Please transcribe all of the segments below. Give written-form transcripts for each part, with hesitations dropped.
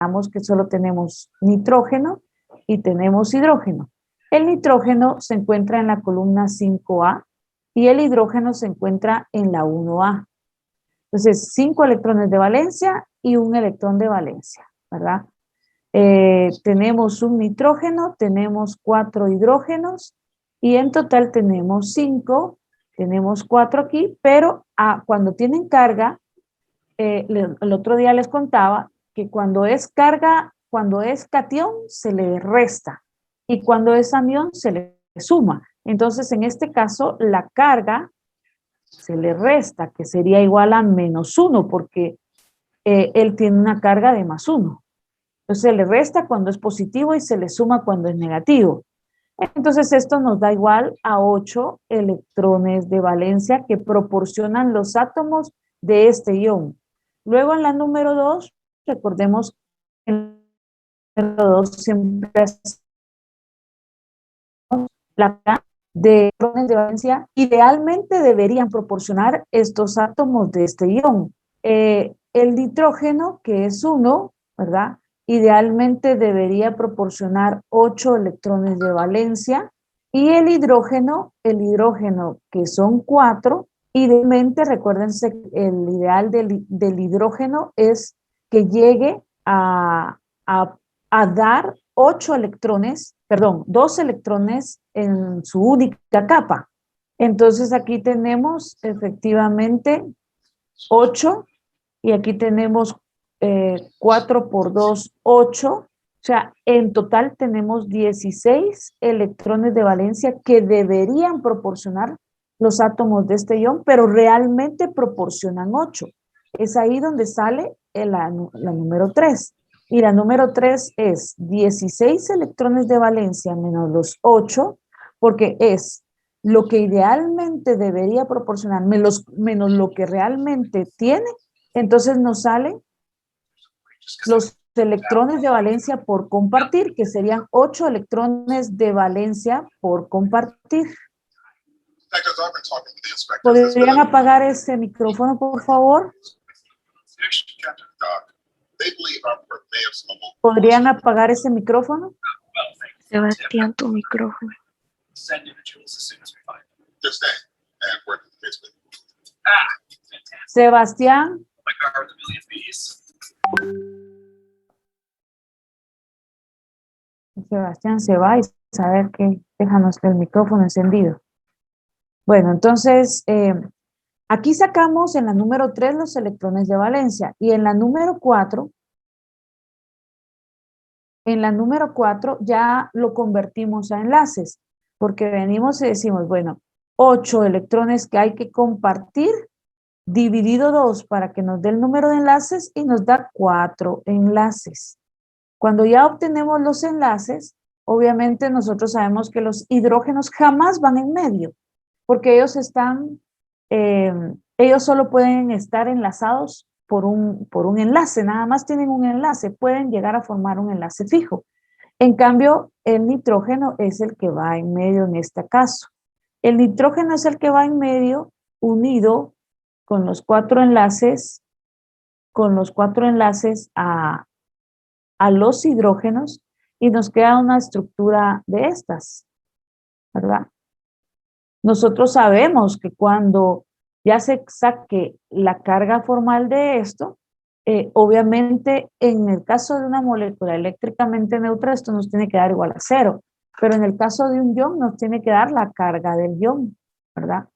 Veamos que solo tenemos nitrógeno y tenemos hidrógeno. El nitrógeno se encuentra en la columna 5A y el hidrógeno se encuentra en la 1A. Entonces, 5 electrones de valencia y un electrón de valencia, ¿verdad? Tenemos un nitrógeno, tenemos 4 hidrógenos y en total tenemos 5, tenemos 4 aquí, pero cuando tienen carga, el otro día les contaba que cuando es carga, cuando es catión se le resta y cuando es anión se le suma. Entonces, en este caso, la carga se le resta, que sería igual a -1, porque él tiene una carga de +1. Entonces, se le resta cuando es positivo y se le suma cuando es negativo. Entonces, esto nos da igual a 8 electrones de valencia que proporcionan los átomos de este ion. Luego, en la número 2, recordemos que en la número 2 siempre es la de electrones de valencia, idealmente deberían proporcionar estos átomos de este ion. El nitrógeno, que es 1, ¿verdad? Idealmente debería proporcionar 8 electrones de valencia, y el hidrógeno, que son 4, idealmente, recuérdense, el ideal del hidrógeno es que llegue a dar 8 electrones, perdón, 2 electrones en su única capa. Entonces aquí tenemos efectivamente 8 y aquí tenemos 4 por 2, 8. O sea, en total tenemos 16 electrones de valencia que deberían proporcionar los átomos de este ion, pero realmente proporcionan 8. Es ahí donde sale la número 3. Y la número 3 es 16 electrones de valencia menos los 8, porque es lo que idealmente debería proporcionar menos lo que realmente tiene. Entonces nos salen los electrones de valencia por compartir, que serían 8 electrones de valencia por compartir. ¿Podrían apagar ese micrófono, por favor? ¿Podrían apagar ese micrófono? Sebastián, tu micrófono. Sebastián. Sebastián se va y saber que déjanos el micrófono encendido. Bueno, entonces, aquí sacamos en la número 3 los electrones de valencia y en la número 4, ya lo convertimos a enlaces, porque venimos y decimos, bueno, 8 electrones que hay que compartir, dividido 2 para que nos dé el número de enlaces y nos da 4 enlaces. Cuando ya obtenemos los enlaces, obviamente nosotros sabemos que los hidrógenos jamás van en medio, porque ellos ellos solo pueden estar enlazados por un enlace, nada más tienen un enlace, pueden llegar a formar un enlace fijo. En cambio, el nitrógeno es el que va en medio en este caso. El nitrógeno es el que va en medio unido con los 4 enlaces, a los hidrógenos y nos queda una estructura de estas, ¿verdad? Nosotros sabemos que cuando ya se saque la carga formal de esto, obviamente en el caso de una molécula eléctricamente neutra esto nos tiene que dar igual a 0, pero en el caso de un ion nos tiene que dar la carga del ion, ¿verdad?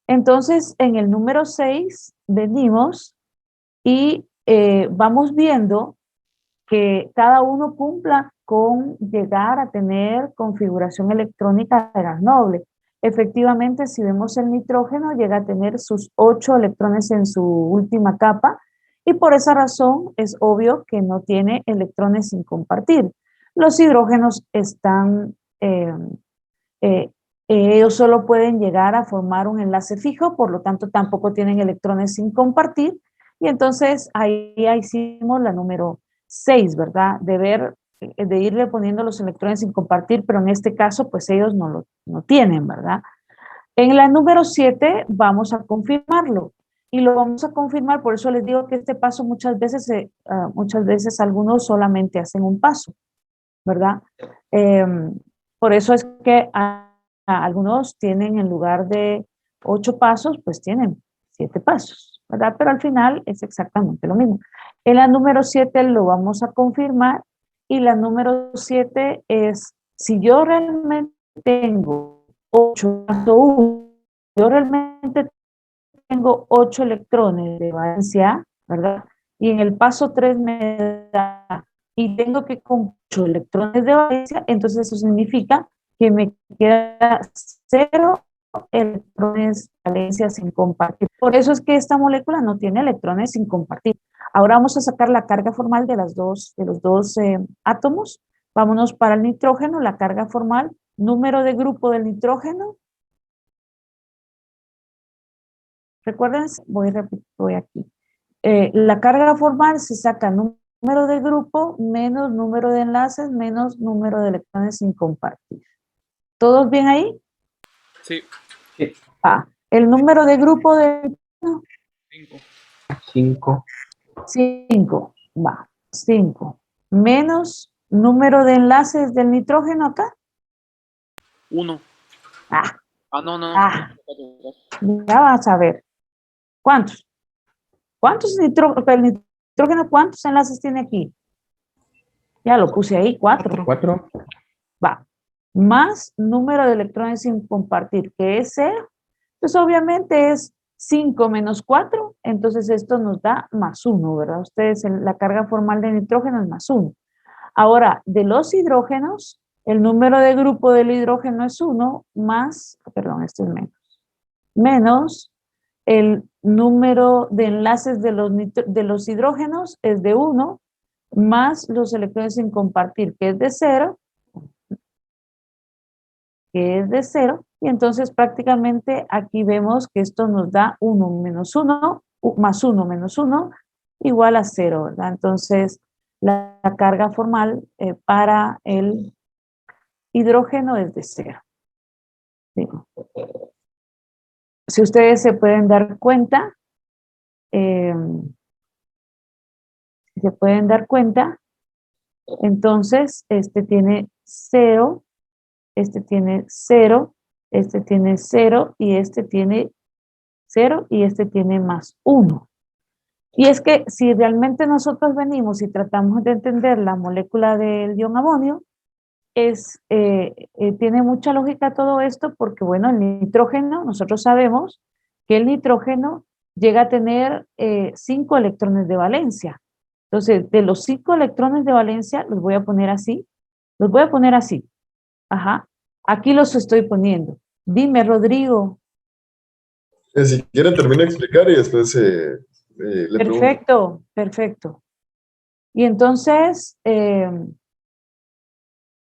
Entonces en el número 6 venimos y vamos viendo que cada uno cumpla con llegar a tener configuración electrónica de gas noble. Efectivamente, si vemos el nitrógeno, llega a tener sus 8 electrones en su última capa y por esa razón es obvio que no tiene electrones sin compartir. Los hidrógenos están, ellos solo pueden llegar a formar un enlace fijo, por lo tanto tampoco tienen electrones sin compartir y entonces ahí hicimos la número 6, ¿verdad? De irle poniendo los electrones sin compartir, pero en este caso, pues ellos no tienen, ¿verdad? En la número 7 vamos a confirmarlo. y lo vamos a confirmar, por eso les digo que este paso muchas veces algunos solamente hacen un paso, ¿verdad? Por eso es que algunos tienen en lugar de 8 pasos, pues tienen 7 pasos, ¿verdad? Pero al final es exactamente lo mismo. En la número 7 lo vamos a confirmar y la número 7 es, si yo realmente tengo 8 paso 1, yo realmente tengo 8 electrones de valencia, ¿verdad? Y en el paso 3 me da, y tengo que con 8 electrones de valencia, entonces eso significa que me queda 0 electrones de valencia sin compartir. Por eso es que esta molécula no tiene electrones sin compartir. Ahora vamos a sacar la carga formal de los dos átomos. Vámonos para el nitrógeno, la carga formal, número de grupo del nitrógeno. Recuerden, voy aquí. La carga formal se saca número de grupo menos número de enlaces menos número de electrones sin compartir. ¿Todos bien ahí? Sí. El número de grupo de... 5. 5. 5. Menos número de enlaces del nitrógeno acá. 1. No. Ya vas a ver. ¿Cuántos? El nitrógeno, ¿cuántos enlaces tiene aquí? Ya lo puse ahí, 4. 4. Más número de electrones sin compartir, que es 0. Pues obviamente es 5 menos 4, entonces esto nos da más 1, ¿verdad? Ustedes, la carga formal de nitrógeno es más 1. Ahora, de los hidrógenos, el número de grupo del hidrógeno es 1 más, perdón, este es menos el número de enlaces de los hidrógenos es de 1 más los electrones sin compartir, que es de 0, y entonces prácticamente aquí vemos que esto nos da 1 menos 1, más 1 menos 1, igual a 0, ¿verdad? Entonces, la carga formal para el hidrógeno es de 0. ¿Sí? Si ustedes se pueden dar cuenta, entonces este tiene 0, este tiene 0, este tiene 0 y este tiene 0 y este tiene más 1. Y es que si realmente nosotros venimos y tratamos de entender la molécula del ion amonio, tiene mucha lógica todo esto porque, bueno, el nitrógeno, nosotros sabemos que el nitrógeno llega a tener 5 electrones de valencia. Entonces, de los 5 electrones de valencia, los voy a poner así. Ajá. Aquí los estoy poniendo. Dime, Rodrigo. Si quieren, termino de explicar y después le pregunto. Perfecto. Y entonces,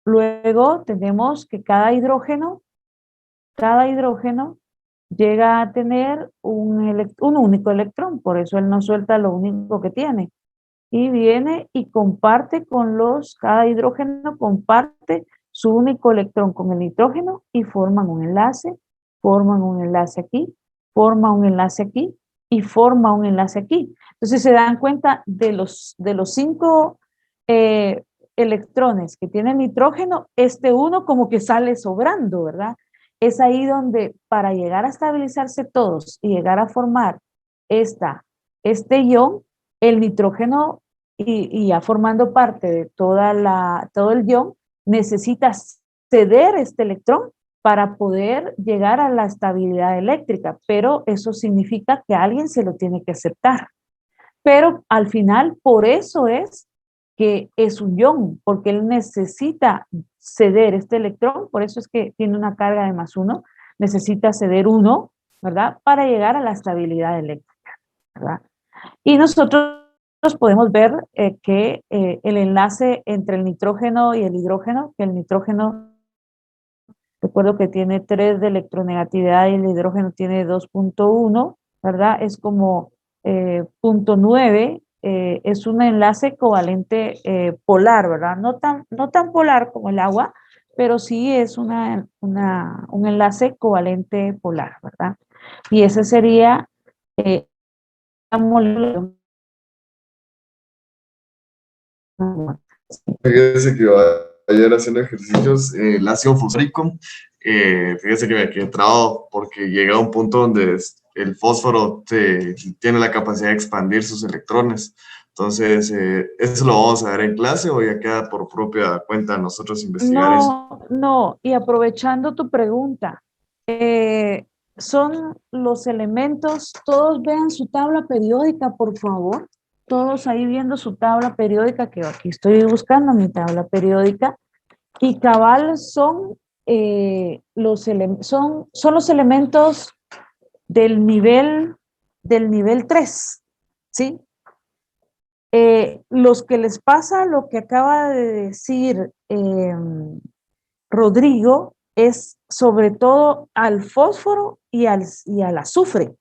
luego tenemos que cada hidrógeno llega a tener un único electrón, por eso él no suelta lo único que tiene. Y viene y comparte cada hidrógeno comparte su único electrón con el nitrógeno y forman un enlace aquí, forma un enlace aquí y forma un enlace aquí. Entonces se dan cuenta de los 5 electrones que tiene el nitrógeno, este uno como que sale sobrando, ¿verdad? Es ahí donde para llegar a estabilizarse todos y llegar a formar este ion, el nitrógeno y ya formando parte de todo el ion, necesita ceder este electrón para poder llegar a la estabilidad eléctrica, pero eso significa que alguien se lo tiene que aceptar. Pero al final, por eso es que es un ion, porque él necesita ceder este electrón, por eso es que tiene una carga de más 1, necesita ceder 1, ¿verdad? Para llegar a la estabilidad eléctrica, ¿verdad? Y nosotros podemos ver que el enlace entre el nitrógeno y el hidrógeno, que el nitrógeno, recuerdo que tiene 3 de electronegatividad y el hidrógeno tiene 2.1, ¿verdad? Es como 0.9, es un enlace covalente polar, ¿verdad? No tan polar como el agua, pero sí es un enlace covalente polar, ¿verdad? Y ese sería molécula. Fíjese que ayer haciendo ejercicios, el ácido fosfórico, fíjese que me quedé trabado porque llega a un punto donde el fósforo tiene la capacidad de expandir sus electrones. Entonces, ¿eso lo vamos a ver en clase o ya queda por propia cuenta nosotros investigar eso? No, y aprovechando tu pregunta, son los elementos, todos vean su tabla periódica, por favor. Todos ahí viendo su tabla periódica, que aquí estoy buscando mi tabla periódica, y cabal son, son los elementos del nivel 3, ¿sí? Los que les pasa lo que acaba de decir Rodrigo es sobre todo al fósforo y al azufre.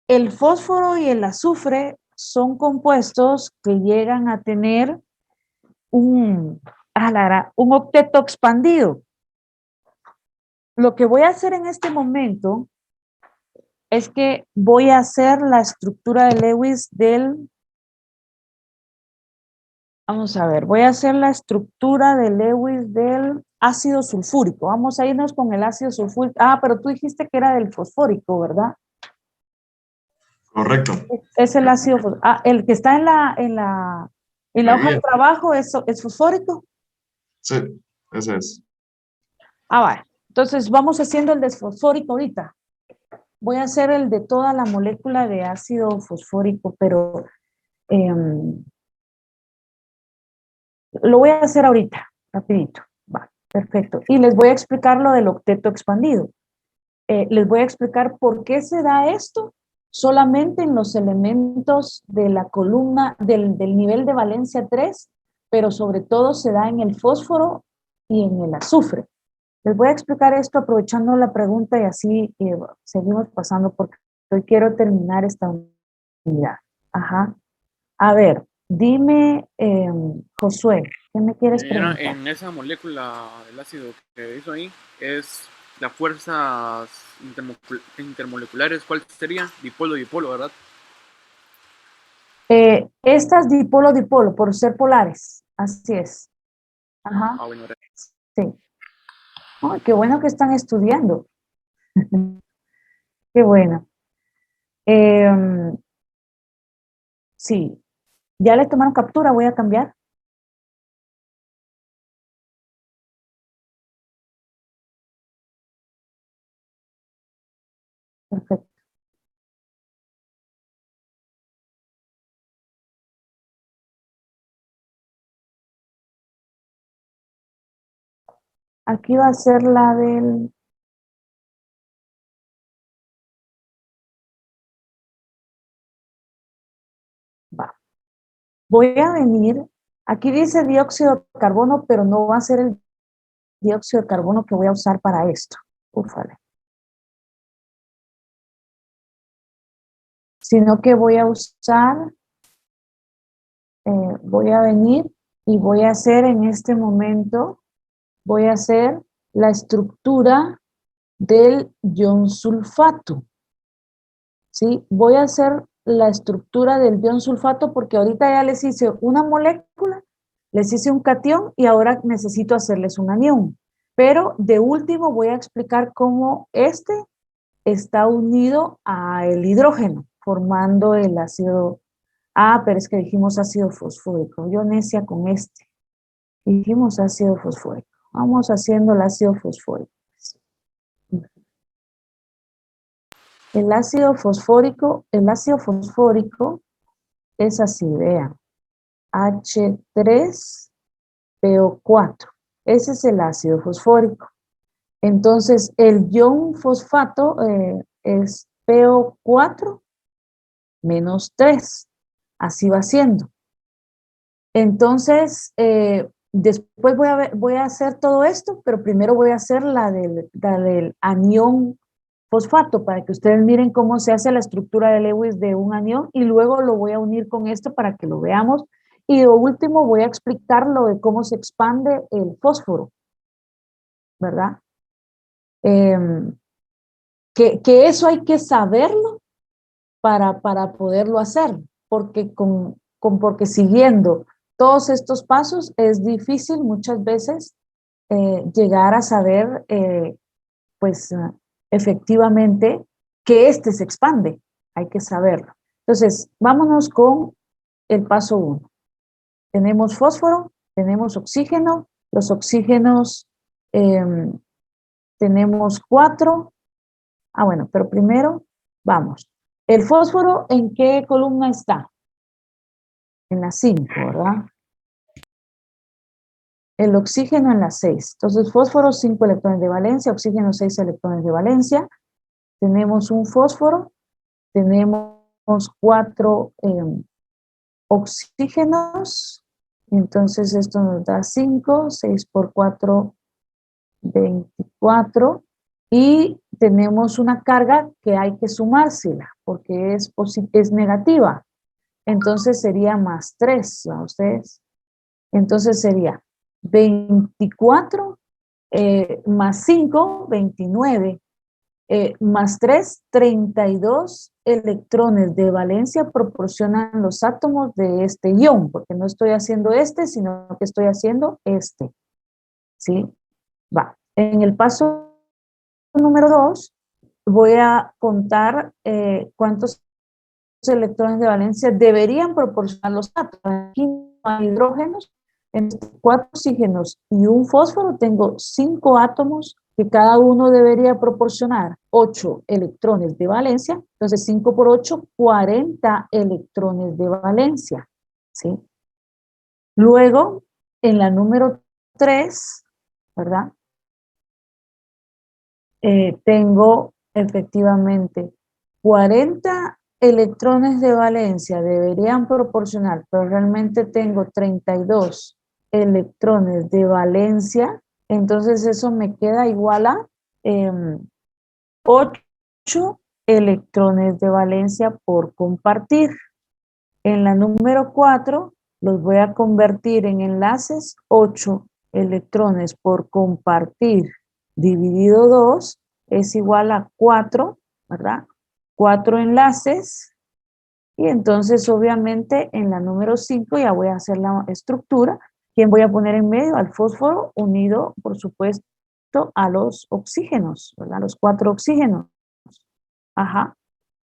El fósforo y el azufre son compuestos que llegan a tener un octeto expandido. Lo que voy a hacer en este momento es que voy a hacer la estructura de Lewis vamos a ver, voy a hacer la estructura de Lewis del ácido sulfúrico. Vamos a irnos con el ácido sulfúrico. Pero tú dijiste que era del fosfórico, ¿verdad? Correcto. Es el ácido fosfórico. El que está en la hoja de trabajo es fosfórico. Sí, ese es. Vale. Entonces vamos haciendo el desfosfórico ahorita. Voy a hacer el de toda la molécula de ácido fosfórico, pero lo voy a hacer ahorita, rapidito. Va, perfecto. Y les voy a explicar lo del octeto expandido. Les voy a explicar por qué se da esto solamente en los elementos de la columna del nivel de valencia 3, pero sobre todo se da en el fósforo y en el azufre. Les voy a explicar esto aprovechando la pregunta y así seguimos pasando porque hoy quiero terminar esta unidad. Ajá. A ver, dime, Josué, ¿qué me quieres preguntar? En esa molécula del ácido que hizo ahí, es las fuerzas intermoleculares, ¿cuál sería? Dipolo, ¿verdad? Estas dipolo, por ser polares, así es. Ajá. Bueno, sí. Oh, qué bueno que están estudiando. Qué bueno. Sí, ya le tomaron captura, voy a cambiar. Perfecto. Aquí va a ser la del... Va. Voy a venir, aquí dice dióxido de carbono, pero no va a ser el dióxido de carbono que voy a usar para esto. Ufale. Sino que voy a usar, voy a venir y voy a hacer en este momento, voy a hacer la estructura del ion sulfato. ¿Sí? Voy a hacer la estructura del ion sulfato porque ahorita ya les hice una molécula, les hice un catión y ahora necesito hacerles un anión. Pero de último voy a explicar cómo este está unido al hidrógeno, formando el ácido. Pero es que dijimos ácido fosfórico. Yo necia con este. Dijimos ácido fosfórico. Vamos haciendo el ácido fosfórico. El ácido fosfórico es así, vean. H3PO4. Ese es el ácido fosfórico. Entonces, el ion fosfato es PO4 menos 3. Así va siendo. Entonces, después voy a hacer todo esto, pero primero voy a hacer la del anión fosfato para que ustedes miren cómo se hace la estructura de Lewis de un anión y luego lo voy a unir con esto para que lo veamos. Y de último voy a explicar lo de cómo se expande el fósforo, ¿verdad? Que eso hay que saberlo para poderlo hacer, porque, porque siguiendo todos estos pasos es difícil muchas veces llegar a saber, pues, efectivamente que este se expande. Hay que saberlo. Entonces, vámonos con el paso 1. Tenemos fósforo, tenemos oxígeno. Los oxígenos tenemos 4. Ah, bueno, pero primero, vamos. ¿El fósforo en qué columna está? En la 5, ¿verdad? El oxígeno en la 6. Entonces, fósforo, 5 electrones de valencia, oxígeno, 6 electrones de valencia. Tenemos un fósforo, tenemos 4 oxígenos. Entonces, esto nos da 5, 6 por 4, 24. Y tenemos una carga que hay que sumársela, porque es negativa. Entonces sería más 3, ¿no? Ustedes. Entonces sería 24 más 5, 29, más 3, 32 electrones de valencia proporcionan los átomos de este ion, porque no estoy haciendo este, sino que estoy haciendo este. ¿Sí? Va. En el paso número 2 voy a contar cuántos electrones de valencia deberían proporcionar los átomos. Aquí no hay hidrógenos, en 4 oxígenos y un fósforo tengo 5 átomos que cada uno debería proporcionar 8 electrones de valencia. Entonces 5 por 8, 40 electrones de valencia. ¿Sí? Luego, en la número 3, ¿verdad? Tengo efectivamente 40 electrones de valencia deberían proporcionar, pero realmente tengo 32 electrones de valencia, entonces eso me queda igual a 8 electrones de valencia por compartir. En la número 4 los voy a convertir en enlaces. 8 electrones por compartir dividido 2 es igual a 4, ¿verdad? 4 enlaces. Y entonces, obviamente, en la número 5 ya voy a hacer la estructura. ¿Quién voy a poner en medio? Al fósforo unido, por supuesto, a los oxígenos, ¿verdad? Los 4 oxígenos. Ajá.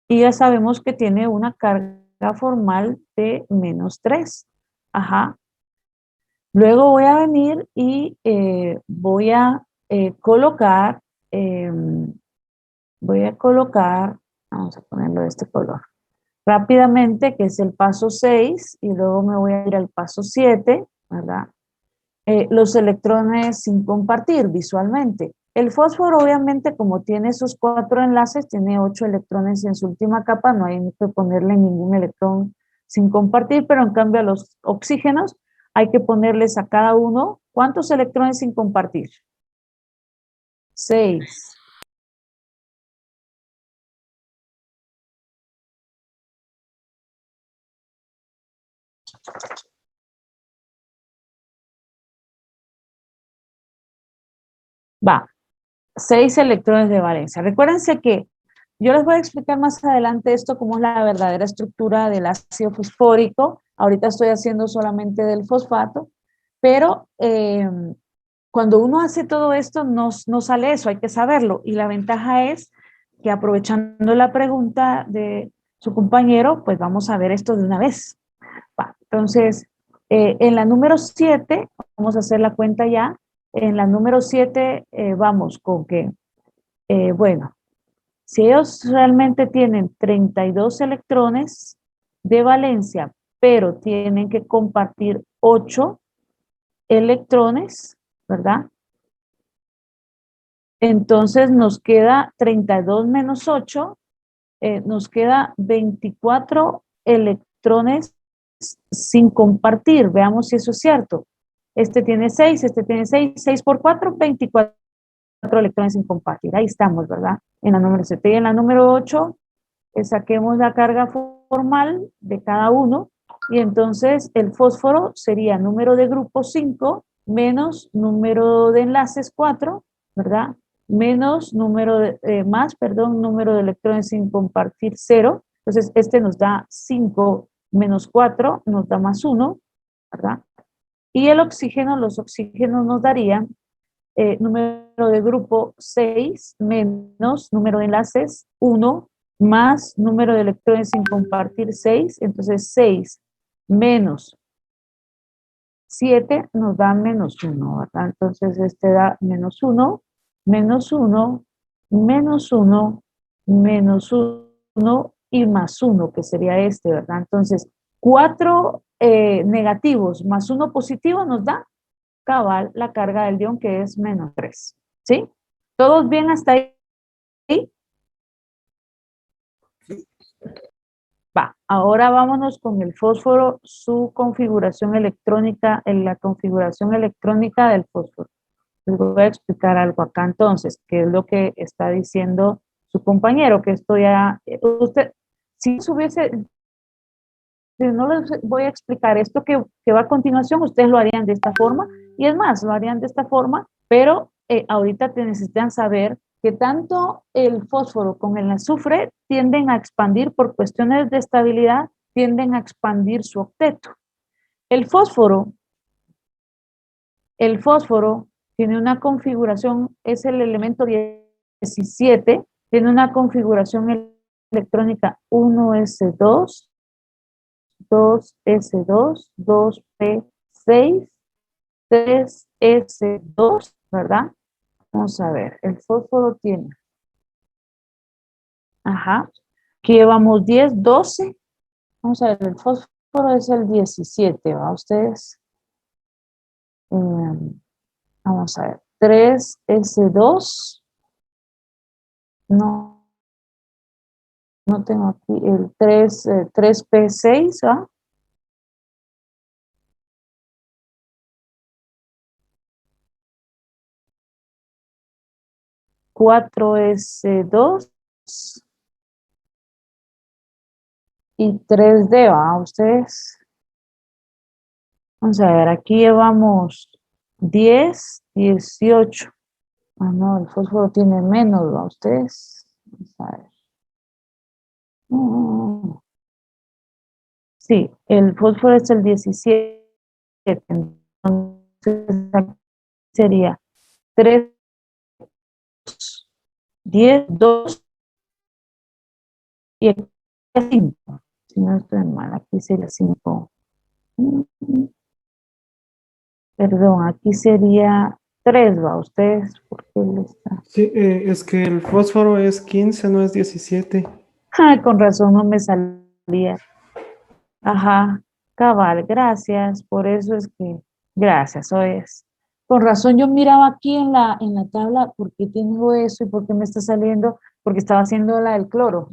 Y ya sabemos que tiene una carga formal de -3. Ajá. Luego voy a venir y voy a colocar, vamos a ponerlo de este color, rápidamente, que es el paso 6, y luego me voy a ir al paso 7, ¿verdad? Los electrones sin compartir visualmente. El fósforo, obviamente, como tiene esos 4 enlaces, tiene 8 electrones en su última capa, no hay que ponerle ningún electrón sin compartir, pero en cambio a los oxígenos hay que ponerles a cada uno, ¿cuántos electrones sin compartir? 6. Va, 6 electrones de valencia. Recuérdense que yo les voy a explicar más adelante esto, cómo es la verdadera estructura del ácido fosfórico. Ahorita estoy haciendo solamente del fosfato, pero cuando uno hace todo esto no sale eso, hay que saberlo. Y la ventaja es que, aprovechando la pregunta de su compañero, pues vamos a ver esto de una vez. Va, entonces, en la número 7, vamos a hacer la cuenta ya. En la número 7 vamos con que, bueno, si ellos realmente tienen 32 electrones de valencia, pero tienen que compartir 8 electrones, ¿verdad? Entonces nos queda 32 menos 8, nos queda 24 electrones sin compartir. Veamos si eso es cierto. Este tiene 6, este tiene 6, 6 por 4, 24 electrones sin compartir. Ahí estamos, ¿verdad? En la número 7. Y en la número 8, saquemos la carga formal de cada uno. Y entonces el fósforo sería número de grupo 5 menos número de enlaces 4, ¿verdad? Menos número de, número de electrones sin compartir 0. Entonces, este nos da 5 menos 4, nos da más 1, ¿verdad? Y el oxígeno, los oxígenos nos darían número de grupo 6 menos número de enlaces 1 más número de electrones sin compartir 6. Entonces 6 menos 7 nos da menos 1, ¿verdad? Entonces este da menos 1, menos 1, menos 1, menos 1 y más 1, que sería este, ¿verdad? Entonces 4 negativos más 1 positivo nos da cabal la carga del ion, que es menos 3. ¿Sí? ¿Todos bien hasta ahí? Va, ahora vámonos con el fósforo, su configuración electrónica, en la configuración electrónica del fósforo. Les voy a explicar algo acá entonces, que es lo que está diciendo su compañero, que esto ya, usted, si no les voy a explicar esto que va a continuación, ustedes lo harían de esta forma, y es más, lo harían de esta forma, pero ahorita te necesitan saber que tanto el fósforo como el azufre tienden a expandir por cuestiones de estabilidad, tienden a expandir su octeto. El fósforo tiene una configuración, es el elemento 17, tiene una configuración electrónica 1s2, 2s2, 2p6, 3s2, ¿verdad? Vamos a ver, el fósforo tiene, aquí llevamos 10, 12, vamos a ver, el fósforo es el 17, ¿va ustedes? Vamos a ver, 3s2, no tengo aquí el 3p6, ¿va? Cuatro S2 y 3D, ¿va? Ustedes. Vamos a ver, aquí llevamos 10, 18. Ah, no, el fósforo tiene menos, ¿va? Ustedes. Vamos a ver. Sí, el fósforo es el 17. Entonces, aquí sería 3, 10, 2 y aquí 5. Si no estoy mal, aquí sería 5. Perdón, aquí sería 3, ¿va? Ustedes, ¿por qué le está? Sí, es que el fósforo es 15, no es 17. Ay, con razón no me salía. Ajá, cabal, gracias. Por eso es que, gracias, hoy es. Con razón yo miraba aquí en la tabla, ¿por qué tengo eso y por qué me está saliendo? Porque estaba haciendo la del cloro.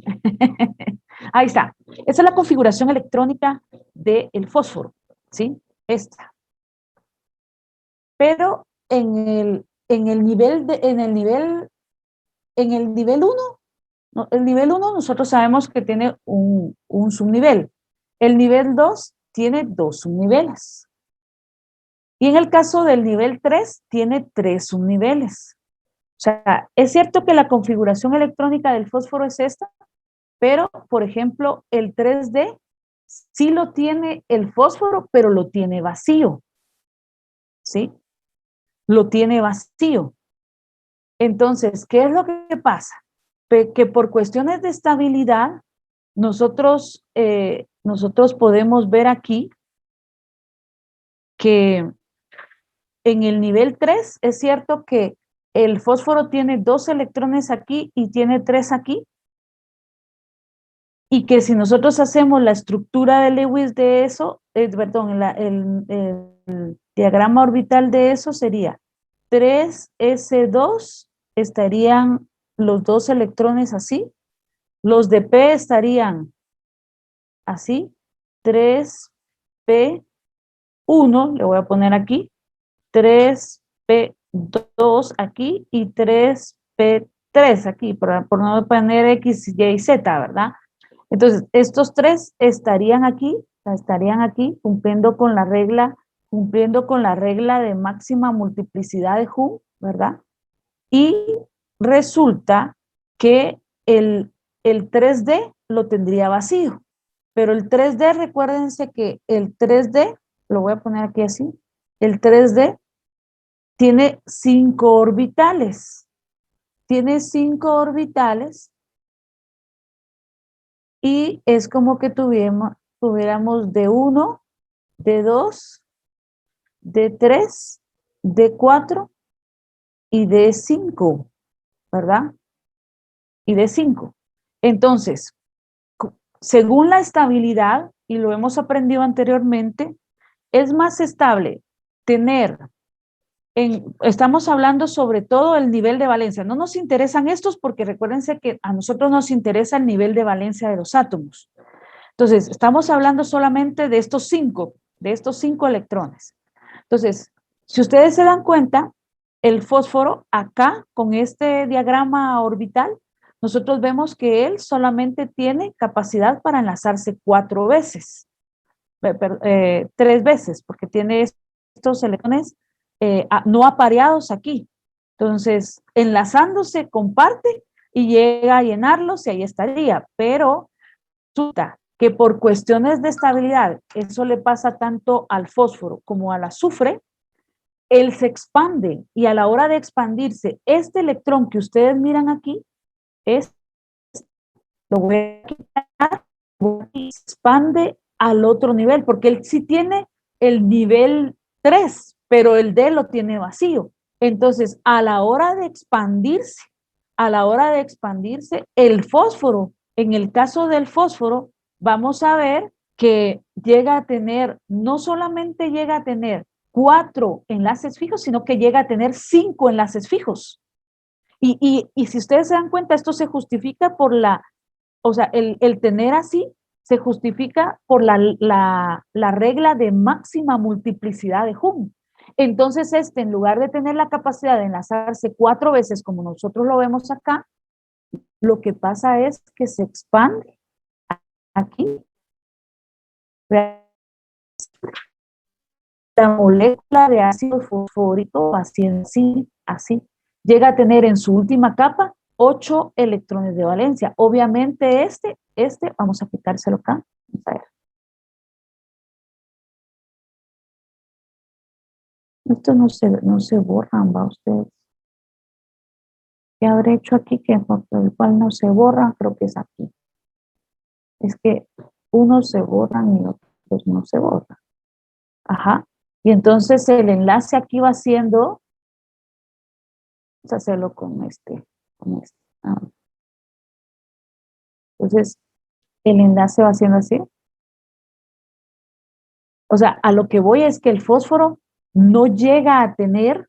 Ahí está. Esa es la configuración electrónica del fósforo, ¿sí? Esta. Pero en el nivel 1, ¿no? El nivel 1 nosotros sabemos que tiene un subnivel. El nivel 2 tiene 2 subniveles. Y en el caso del nivel 3 tiene 3 subniveles. O sea, es cierto que la configuración electrónica del fósforo es esta, pero, por ejemplo, el 3D sí lo tiene el fósforo, pero lo tiene vacío. ¿Sí? Lo tiene vacío. Entonces, ¿qué es lo que pasa? Que por cuestiones de estabilidad, nosotros podemos ver aquí que en el nivel 3 es cierto que el fósforo tiene 2 electrones aquí y tiene 3 aquí, y que si nosotros hacemos la estructura de Lewis de eso, perdón, el diagrama orbital de eso sería 3s2, estarían los 2 electrones así, los de P estarían así, 3p1, le voy a poner aquí, 3p2 aquí y 3p3 aquí, por no poner X, Y, Z, ¿verdad? Entonces, estos 3 estarían aquí cumpliendo con la regla de máxima multiplicidad de Hund, ¿verdad? Y resulta que el 3D lo tendría vacío. Pero el 3D, recuérdense que el 3D, lo voy a poner aquí así, el 3D tiene 5 orbitales. Tiene 5 orbitales y es como que tuviéramos D1, D2, D3, D4 y D5, ¿verdad? Y D5. Entonces, según la estabilidad, y lo hemos aprendido anteriormente, es más estable tener, estamos hablando sobre todo el nivel de valencia. No nos interesan estos porque recuérdense que a nosotros nos interesa el nivel de valencia de los átomos. Entonces, estamos hablando solamente de estos 5 electrones. Entonces, si ustedes se dan cuenta, el fósforo acá, con este diagrama orbital, nosotros vemos que él solamente tiene capacidad para enlazarse 4 veces. 3 veces, porque tiene estos electrones no apareados aquí. Entonces, enlazándose, comparte y llega a llenarlos y ahí estaría. Pero resulta que por cuestiones de estabilidad, eso le pasa tanto al fósforo como al azufre, él se expande y a la hora de expandirse, este electrón que ustedes miran aquí, lo voy a quitar, se expande al otro nivel, porque él sí tiene el nivel 3, pero el D lo tiene vacío. Entonces, a la hora de expandirse, el fósforo, en el caso del fósforo, vamos a ver que llega a tener, no solamente llega a tener 4 enlaces fijos, sino que llega a tener 5 enlaces fijos. Y si ustedes se dan cuenta, esto se justifica por o sea, el tener así se justifica por la regla de máxima multiplicidad de Hum. Entonces, en lugar de tener la capacidad de enlazarse 4 veces como nosotros lo vemos acá, lo que pasa es que se expande aquí. La molécula de ácido fosfórico así, llega a tener en su última capa 8 electrones de valencia. Obviamente vamos a quitárselo acá. Vamos a ver. Estos no se borran, ¿va ustedes? ¿Qué habré hecho aquí? Que por el cual no se borran, creo que es aquí. Es que unos se borran y otros no se borran. Ajá. Y entonces el enlace aquí va siendo, vamos a hacerlo con este. Ah. Entonces, el enlace va siendo así. O sea, a lo que voy es que el fósforo no llega a tener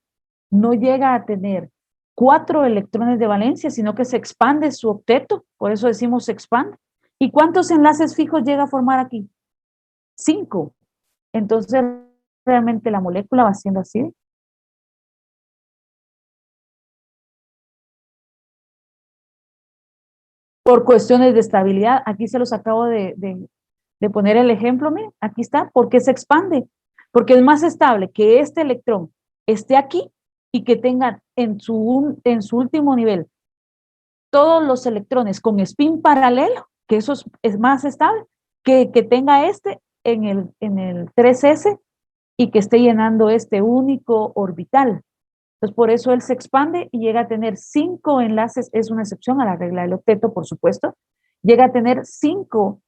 4 electrones de valencia, sino que se expande su octeto, por eso decimos se expande. ¿Y cuántos enlaces fijos llega a formar aquí? 5. Entonces, realmente la molécula va siendo así. Por cuestiones de estabilidad, aquí se los acabo de poner el ejemplo, miren, aquí está, ¿por qué se expande? Porque es más estable que este electrón esté aquí y que tenga en su último nivel todos los electrones con spin paralelo, que eso es más estable, que tenga en el 3s y que esté llenando este único orbital. Entonces, por eso él se expande y llega a tener 5 enlaces, es una excepción a la regla del octeto, por supuesto, llega a tener 5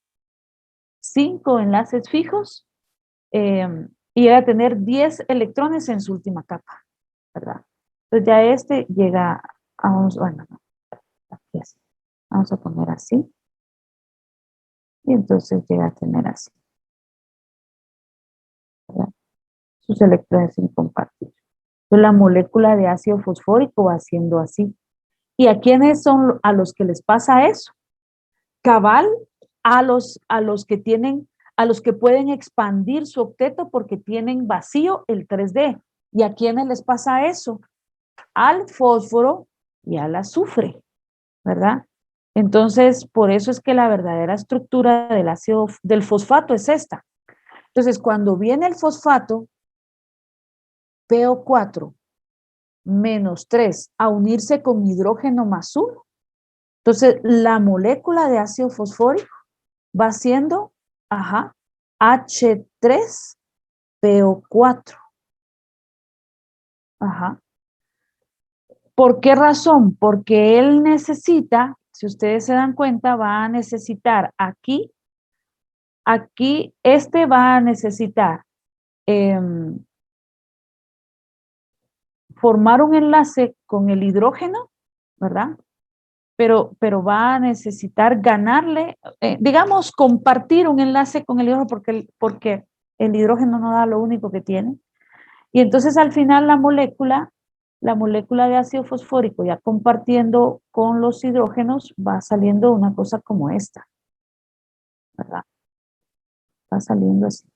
enlaces fijos y llega a tener 10 electrones en su última capa, ¿verdad? Entonces ya llega a bueno, no, aquí así. Vamos a poner así. Y entonces llega a tener así, ¿verdad? Sus electrones incompatibles. Entonces la molécula de ácido fosfórico va siendo así. ¿Y a quiénes son a los que les pasa eso? Cabal a los que pueden expandir su octeto porque tienen vacío el 3D. ¿Y a quiénes les pasa eso? Al fósforo y al azufre, ¿verdad? Entonces, por eso es que la verdadera estructura del fosfato es esta. Entonces, cuando viene el fosfato, PO4 menos 3 a unirse con hidrógeno más 1, Entonces, la molécula de ácido fosfórico va siendo, H3PO4. ¿Por qué razón? Porque él necesita, si ustedes se dan cuenta, va a necesitar aquí, este va a necesitar formar un enlace con el hidrógeno, ¿verdad? Pero va a necesitar ganarle, digamos, compartir un enlace con el hidrógeno porque el hidrógeno no da lo único que tiene. Y entonces al final la molécula de ácido fosfórico, ya compartiendo con los hidrógenos, va saliendo una cosa como esta, ¿verdad? Va saliendo así.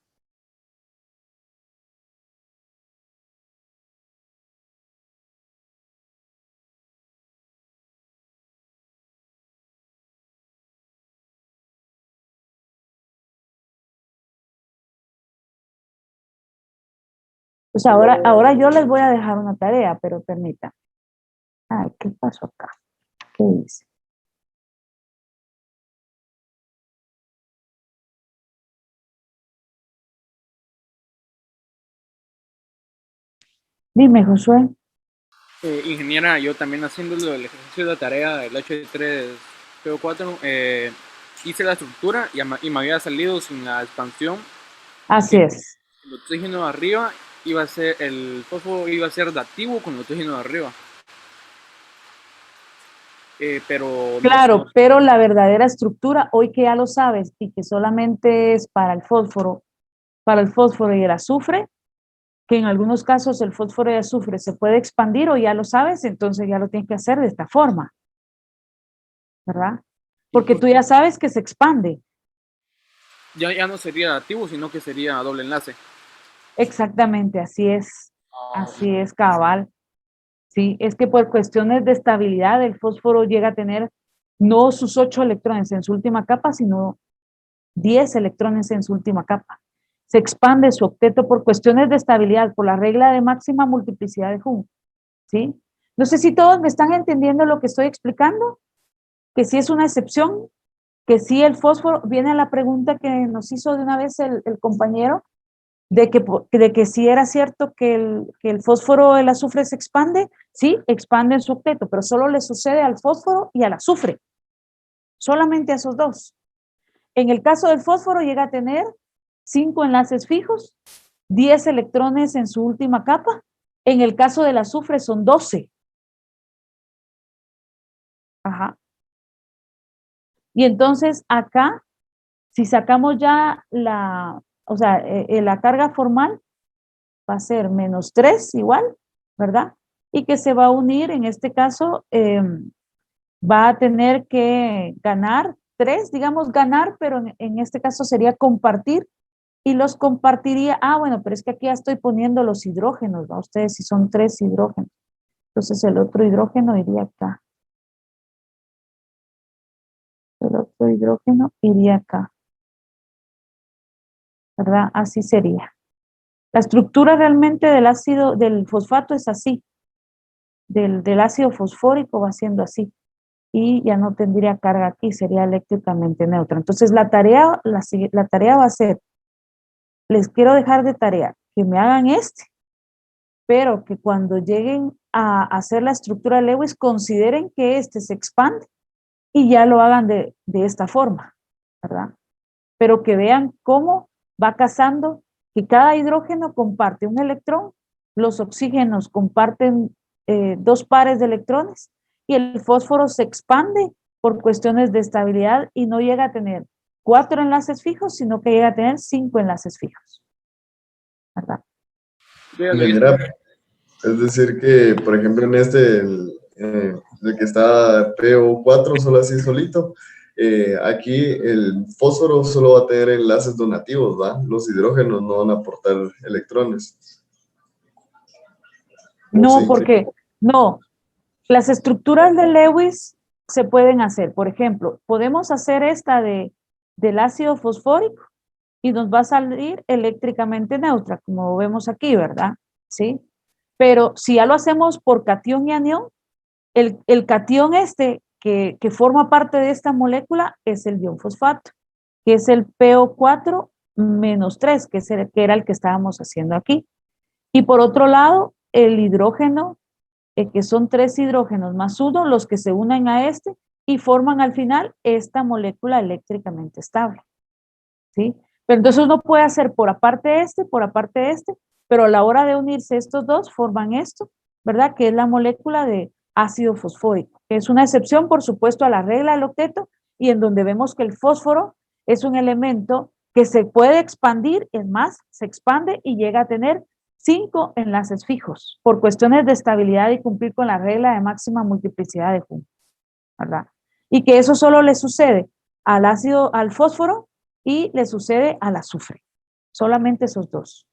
Pues ahora yo les voy a dejar una tarea, pero permítanme. Ay, ¿qué pasó acá? ¿Qué dice? Dime, Josué. Ingeniera, yo también haciéndolo el ejercicio de tarea del H3PO4, hice la estructura y me había salido sin la expansión. Así es. El oxígeno de arriba iba a ser, el fósforo iba a ser reactivo con el oxígeno de arriba. Pero Claro, no, pero la verdadera estructura, hoy que ya lo sabes y que solamente es para el fósforo y el azufre, que en algunos casos el fósforo y el azufre se puede expandir o ya lo sabes, entonces ya lo tienes que hacer de esta forma, ¿verdad? Porque tú ya sabes que se expande. ya no sería reactivo, sino que sería doble enlace. Exactamente, así es, cabal. Sí, es que por cuestiones de estabilidad el fósforo llega a tener no sus 8 electrones en su última capa, sino 10 electrones en su última capa. Se expande su octeto por cuestiones de estabilidad, por la regla de máxima multiplicidad de Hund, ¿sí? No sé si todos me están entendiendo lo que estoy explicando, que sí es una excepción, que sí el fósforo, viene a la pregunta que nos hizo de una vez el compañero, de que sí era cierto que el fósforo, el azufre se expande, sí, expande en su octeto, pero solo le sucede al fósforo y al azufre, solamente a esos dos. En el caso del fósforo llega a tener 5 enlaces fijos, 10 electrones en su última capa. En el caso del azufre son 12. Y entonces acá, si sacamos ya la carga formal, va a ser -3 igual, ¿verdad? Y que se va a unir, en este caso, va a tener que ganar 3, digamos ganar, pero en este caso sería compartir, y los compartiría, bueno, pero es que aquí ya estoy poniendo los hidrógenos, ¿no? Ustedes si son 3 hidrógenos, entonces el otro hidrógeno iría acá. El otro hidrógeno iría acá, ¿verdad? Así sería. La estructura realmente del fosfato es así, del ácido fosfórico va siendo así, y ya no tendría carga aquí, sería eléctricamente neutra. Entonces la tarea va a ser, les quiero dejar de tarea que me hagan pero que cuando lleguen a hacer la estructura de Lewis consideren que se expande y ya lo hagan de esta forma, ¿verdad? Pero que vean cómo va casando, que cada hidrógeno comparte un electrón, los oxígenos comparten 2 pares de electrones y el fósforo se expande por cuestiones de estabilidad y no llega a tener 4 enlaces fijos, sino que llega a tener 5 enlaces fijos, ¿verdad? Ingeniera, es decir que, por ejemplo, en el que está PO4, solo así solito, aquí el fósforo solo va a tener enlaces donativos, ¿va? Los hidrógenos no van a aportar electrones. No, Sí. porque no, las estructuras de Lewis se pueden hacer. Por ejemplo, podemos hacer esta del ácido fosfórico y nos va a salir eléctricamente neutra, como vemos aquí, ¿verdad? ¿Sí? Pero si ya lo hacemos por catión y anión, el catión que que forma parte de esta molécula es el diofosfato, que es el PO4 menos 3, que era el que estábamos haciendo aquí. Y por otro lado, el hidrógeno, que son 3 hidrógenos más 1, los que se unen a este y forman al final esta molécula eléctricamente estable. ¿Sí? Pero entonces uno puede hacer por aparte este, pero a la hora de unirse estos dos forman esto, ¿verdad? Que es la molécula de ácido fosfórico, que es una excepción, por supuesto, a la regla del octeto y en donde vemos que el fósforo es un elemento que se puede expandir, es más, se expande y llega a tener 5 enlaces fijos por cuestiones de estabilidad y cumplir con la regla de máxima multiplicidad de Hund, ¿verdad? Y que eso solo le sucede al fósforo y le sucede al azufre. Solamente esos dos.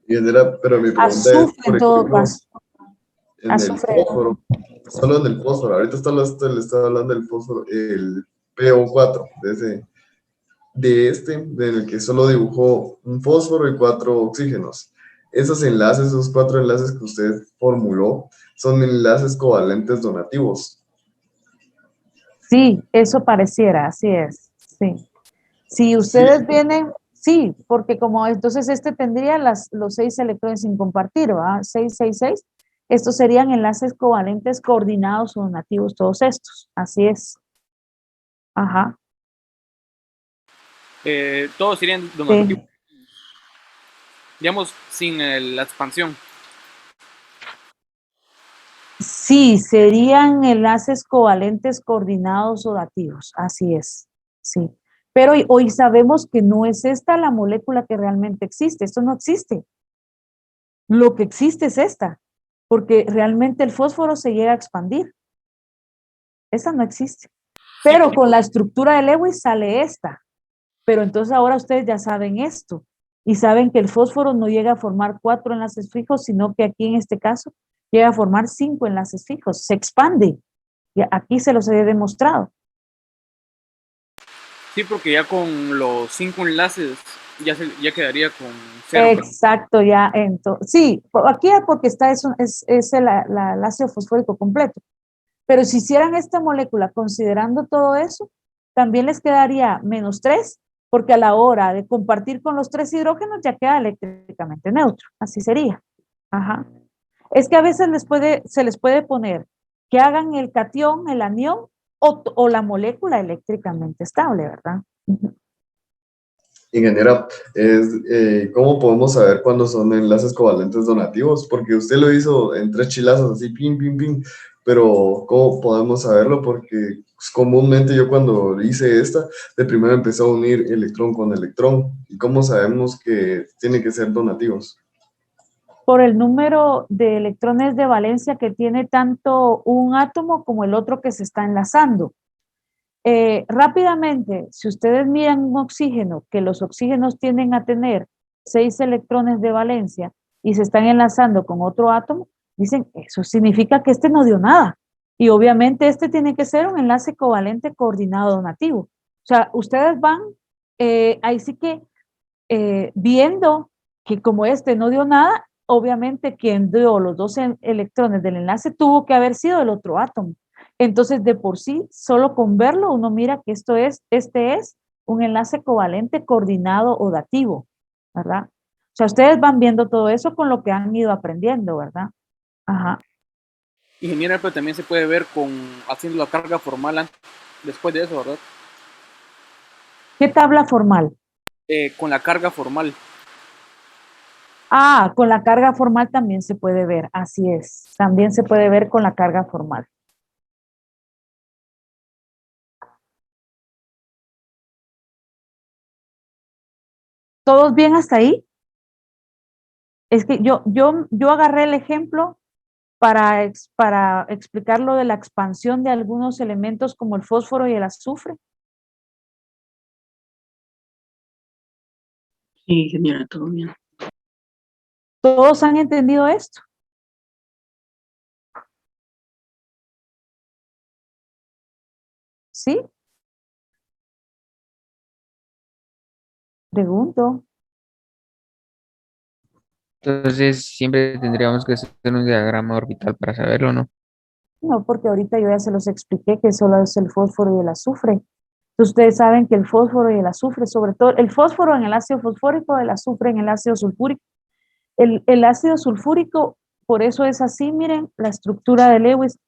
Pero mi pregunta es, Azufre por en todo ejemplo, caso. en el Azufre. fósforo, solo en el fósforo, ahorita le está hablando del fósforo, el PO4, en el que solo dibujó un fósforo y 4 oxígenos. Esos 4 enlaces que usted formuló, son enlaces covalentes donativos. Sí, eso pareciera, así es. Sí. Si ustedes vienen, sí, porque como entonces este tendría los 6 electrones sin compartir, ¿verdad? 6, 6, 6. Estos serían enlaces covalentes coordinados o donativos, todos estos. Así es. Ajá. Todos serían donativos, Sí. digamos, sin la expansión. Sí, serían enlaces covalentes coordinados o dativos, así es, sí. Pero hoy sabemos que no es esta la molécula que realmente existe, esto no existe. Lo que existe es esta, porque realmente el fósforo se llega a expandir. Esa no existe. Sí, Pero con la estructura de Lewis sale esta. Pero entonces ahora ustedes ya saben esto y saben que el fósforo no llega a formar 4 enlaces fijos, sino que aquí en este caso llega a formar 5 enlaces fijos, se expande. Y aquí se los he demostrado. sí, porque ya con los 5 enlaces ya quedaría con 0. Exacto, ya. Sí, aquí porque está es el ácido fosfórico completo. Pero si hicieran esta molécula considerando todo eso, también les quedaría menos 3, porque a la hora de compartir con los 3 hidrógenos ya queda eléctricamente neutro. Así sería. Ajá. Es que a veces se les puede poner que hagan el catión, el anión o la molécula eléctricamente estable, ¿verdad? Ingeniera, ¿cómo podemos saber cuándo son enlaces covalentes donativos? Porque usted lo hizo en 3 chilazos, así, pim, pim, pim, pero ¿cómo podemos saberlo? Porque pues, comúnmente yo cuando hice esta, de primero empecé a unir electrón con electrón. ¿Y cómo sabemos que tienen que ser donativos? Por el número de electrones de valencia que tiene tanto un átomo como el otro que se está enlazando. Rápidamente, si ustedes miran un oxígeno, que los oxígenos tienden a tener 6 electrones de valencia y se están enlazando con otro átomo, dicen, eso significa que este no dio nada. Y obviamente este tiene que ser un enlace covalente coordinado donativo. O sea, ustedes van ahí sí que viendo que como este no dio nada, obviamente quien dio los 2 electrones del enlace tuvo que haber sido el otro átomo. Entonces, de por sí, solo con verlo, uno mira que este es un enlace covalente coordinado o dativo, ¿verdad? O sea, ustedes van viendo todo eso con lo que han ido aprendiendo, ¿verdad? Ajá. Ingeniera, pero también se puede ver haciendo la carga formal después de eso, ¿verdad? ¿Qué tabla formal? Con la carga formal. Ah, con la carga formal también se puede ver, así es. También se puede ver con la carga formal. ¿Todos bien hasta ahí? Es que yo agarré el ejemplo para explicar lo de la expansión de algunos elementos como el fósforo y el azufre. Sí, señora, todo bien. ¿Todos han entendido esto? ¿Sí? Pregunto. Entonces siempre tendríamos que hacer un diagrama orbital para saberlo, ¿no? No, porque ahorita yo ya se los expliqué que solo es el fósforo y el azufre. Ustedes saben que el fósforo y el azufre, sobre todo el fósforo en el ácido fosfórico, el azufre en el ácido sulfúrico. El ácido sulfúrico, por eso es así, miren, la estructura de Lewis.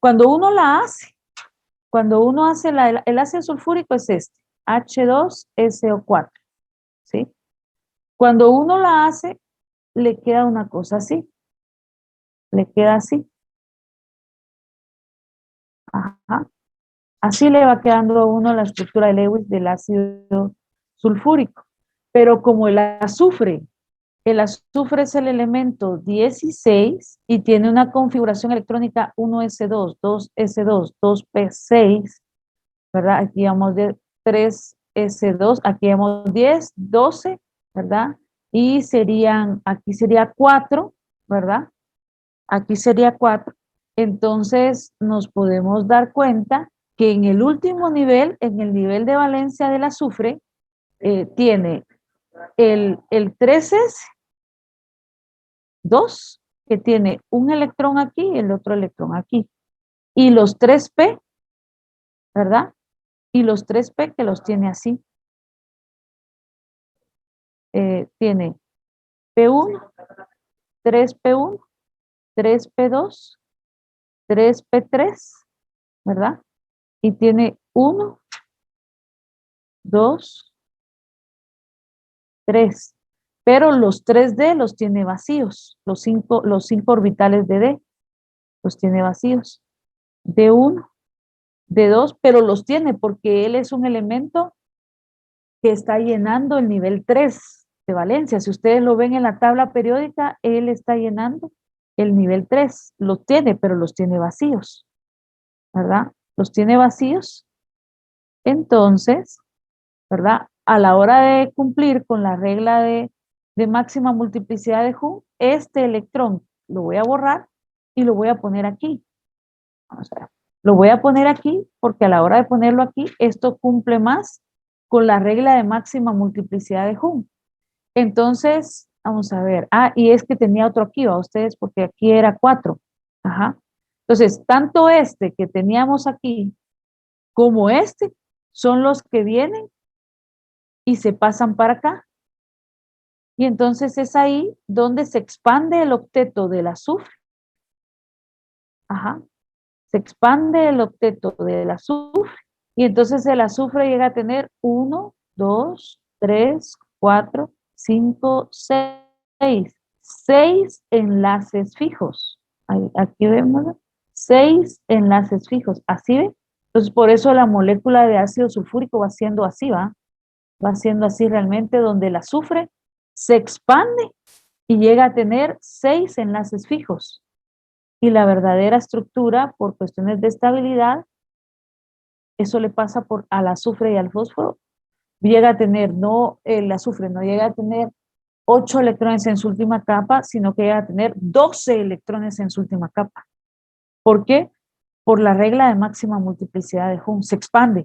Cuando uno la hace, cuando uno hace el ácido sulfúrico es este, H2SO4, ¿sí? Cuando uno la hace, le queda una cosa así, le queda así. Ajá. Así le va quedando a uno la estructura de Lewis del ácido sulfúrico. Pero como el azufre es el elemento 16 y tiene una configuración electrónica 1s2, 2s2, 2p6, ¿verdad? Aquí vamos de 3s2, aquí vamos 10, 12, ¿verdad? Y aquí sería 4, ¿verdad? Aquí sería 4. Entonces nos podemos dar cuenta que en el último nivel, en el nivel de valencia del azufre, tiene el 3s, 2, que tiene un electrón aquí y el otro electrón aquí. Y los 3p, ¿verdad? Y los 3p que los tiene así. Tiene P1, 3p1, 3p2, 3p3, ¿verdad? Y tiene 1, 2, 3. Pero los 3D los tiene vacíos. Los cinco orbitales de D los tiene vacíos. D1, D2, pero los tiene porque él es un elemento que está llenando el nivel 3 de valencia. Si ustedes lo ven en la tabla periódica, él está llenando el nivel 3. Los tiene, pero los tiene vacíos, ¿verdad? Los tiene vacíos. Entonces, ¿verdad? A la hora de cumplir con la regla de máxima multiplicidad de Hund, este electrón lo voy a borrar y lo voy a poner aquí. Vamos a ver. Lo voy a poner aquí porque a la hora de ponerlo aquí, esto cumple más con la regla de máxima multiplicidad de Hund. Entonces, vamos a ver. Y es que tenía otro aquí, a ustedes, porque aquí era 4. Ajá. Entonces, tanto este que teníamos aquí como este son los que vienen y se pasan para acá. Y entonces es ahí donde se expande el octeto del azufre. Ajá. Se expande el octeto del azufre y entonces el azufre llega a tener 1, 2, 3, 4, 5, 6. 6 enlaces fijos. Aquí vemos 6 enlaces fijos. ¿Así ven? Entonces por eso la molécula de ácido sulfúrico va siendo así, ¿va? Va siendo así realmente, donde el azufre se expande y llega a tener 6 enlaces fijos. Y la verdadera estructura, por cuestiones de estabilidad, eso le pasa al azufre y al fósforo, llega a tener, no, el azufre no llega a tener 8 electrones en su última capa, sino que llega a tener 12 electrones en su última capa. ¿Por qué? Por la regla de máxima multiplicidad de Hund. Se expande,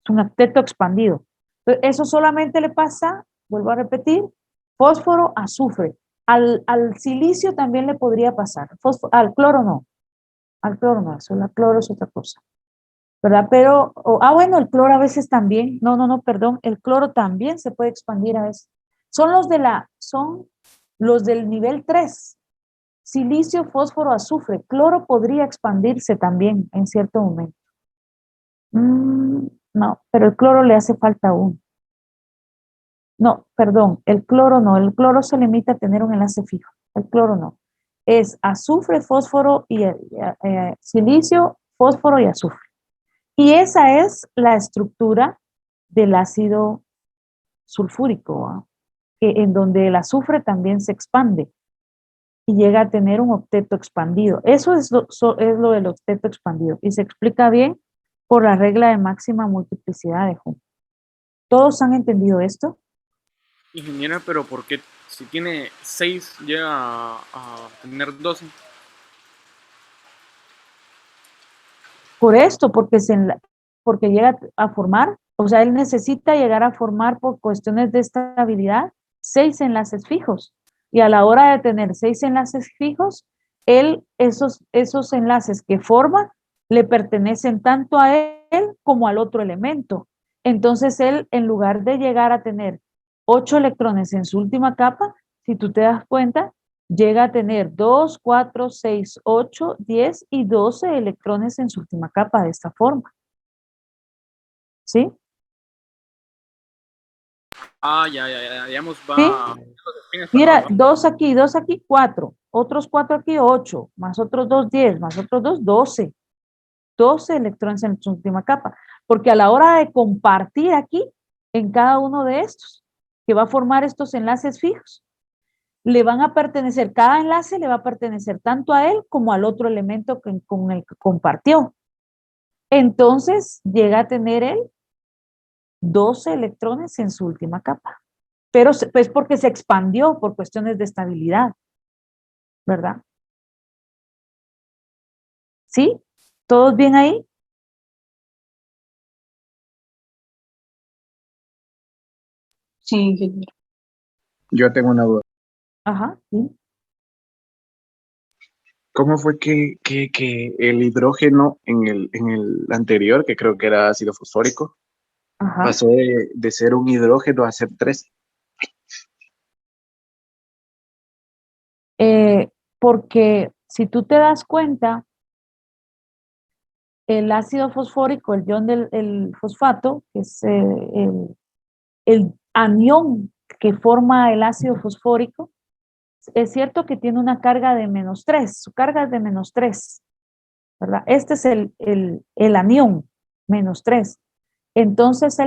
es un octeto expandido. Entonces, eso solamente le pasa, vuelvo a repetir, fósforo, azufre. Al silicio también le podría pasar, al cloro no, eso, la cloro es otra cosa, ¿verdad? Pero, bueno, el cloro a veces también, no, perdón, el cloro también se puede expandir a veces. Son los del nivel 3, silicio, fósforo, azufre. Cloro podría expandirse también en cierto momento. No, pero el cloro le hace falta uno. No, perdón, el cloro no. El cloro se limita a tener un enlace fijo. El cloro no. Es azufre, fósforo y silicio, fósforo y azufre. Y esa es la estructura del ácido sulfúrico, ¿no? En donde el azufre también se expande y llega a tener un octeto expandido. Eso es lo del octeto expandido y se explica bien por la regla de máxima multiplicidad de Hund. ¿Todos han entendido esto? Ingeniera, pero ¿por qué si tiene 6 llega a tener 12? Por esto, porque llega a formar, o sea, él necesita llegar a formar por cuestiones de estabilidad 6 enlaces fijos. Y a la hora de tener 6 enlaces fijos, esos enlaces que forma le pertenecen tanto a él como al otro elemento. Entonces él, en lugar de llegar a tener 8 electrones en su última capa, si tú te das cuenta, llega a tener 2, 4, 6, 8, 10 y 12 electrones en su última capa de esta forma. ¿Sí? Digamos, ¿Sí? va. Mira, 2 aquí, 4. Otros 4 aquí, 8. Más otros 2, 10. Más otros 2, 12. 12 electrones en su última capa. Porque a la hora de compartir aquí, en cada uno de estos, que va a formar estos enlaces fijos, le van a pertenecer, cada enlace le va a pertenecer tanto a él como al otro elemento con el que compartió. Entonces, llega a tener él 12 electrones en su última capa. Pero pues porque se expandió por cuestiones de estabilidad, ¿verdad? ¿Sí? ¿Todos bien ahí? Sí, ingeniero. Yo tengo una duda. Ajá, sí. ¿Cómo fue que el hidrógeno en el anterior, que creo que era ácido fosfórico, Ajá. pasó de ser un hidrógeno a ser 3? Porque si tú te das cuenta, el ácido fosfórico, el ion del fosfato, que es el anión que forma el ácido fosfórico, es cierto que tiene una carga de -3, su carga es de -3, ¿verdad? Este es el anión, -3. Entonces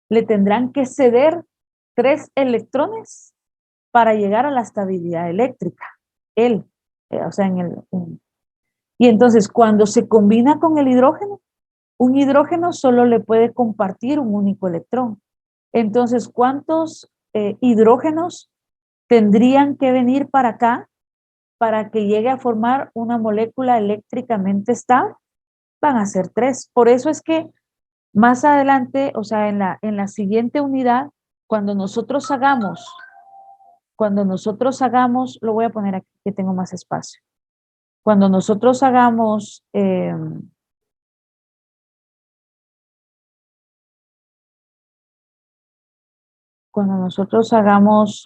le tendrán que ceder 3 electrones para llegar a la estabilidad eléctrica. Él, o sea, y entonces cuando se combina con el hidrógeno, un hidrógeno solo le puede compartir un único electrón. Entonces, ¿cuántos hidrógenos tendrían que venir para acá para que llegue a formar una molécula eléctricamente estable? Van a ser 3. Por eso es que más adelante, o sea, en la siguiente unidad, cuando nosotros hagamos, lo voy a poner aquí que tengo más espacio. Cuando nosotros hagamos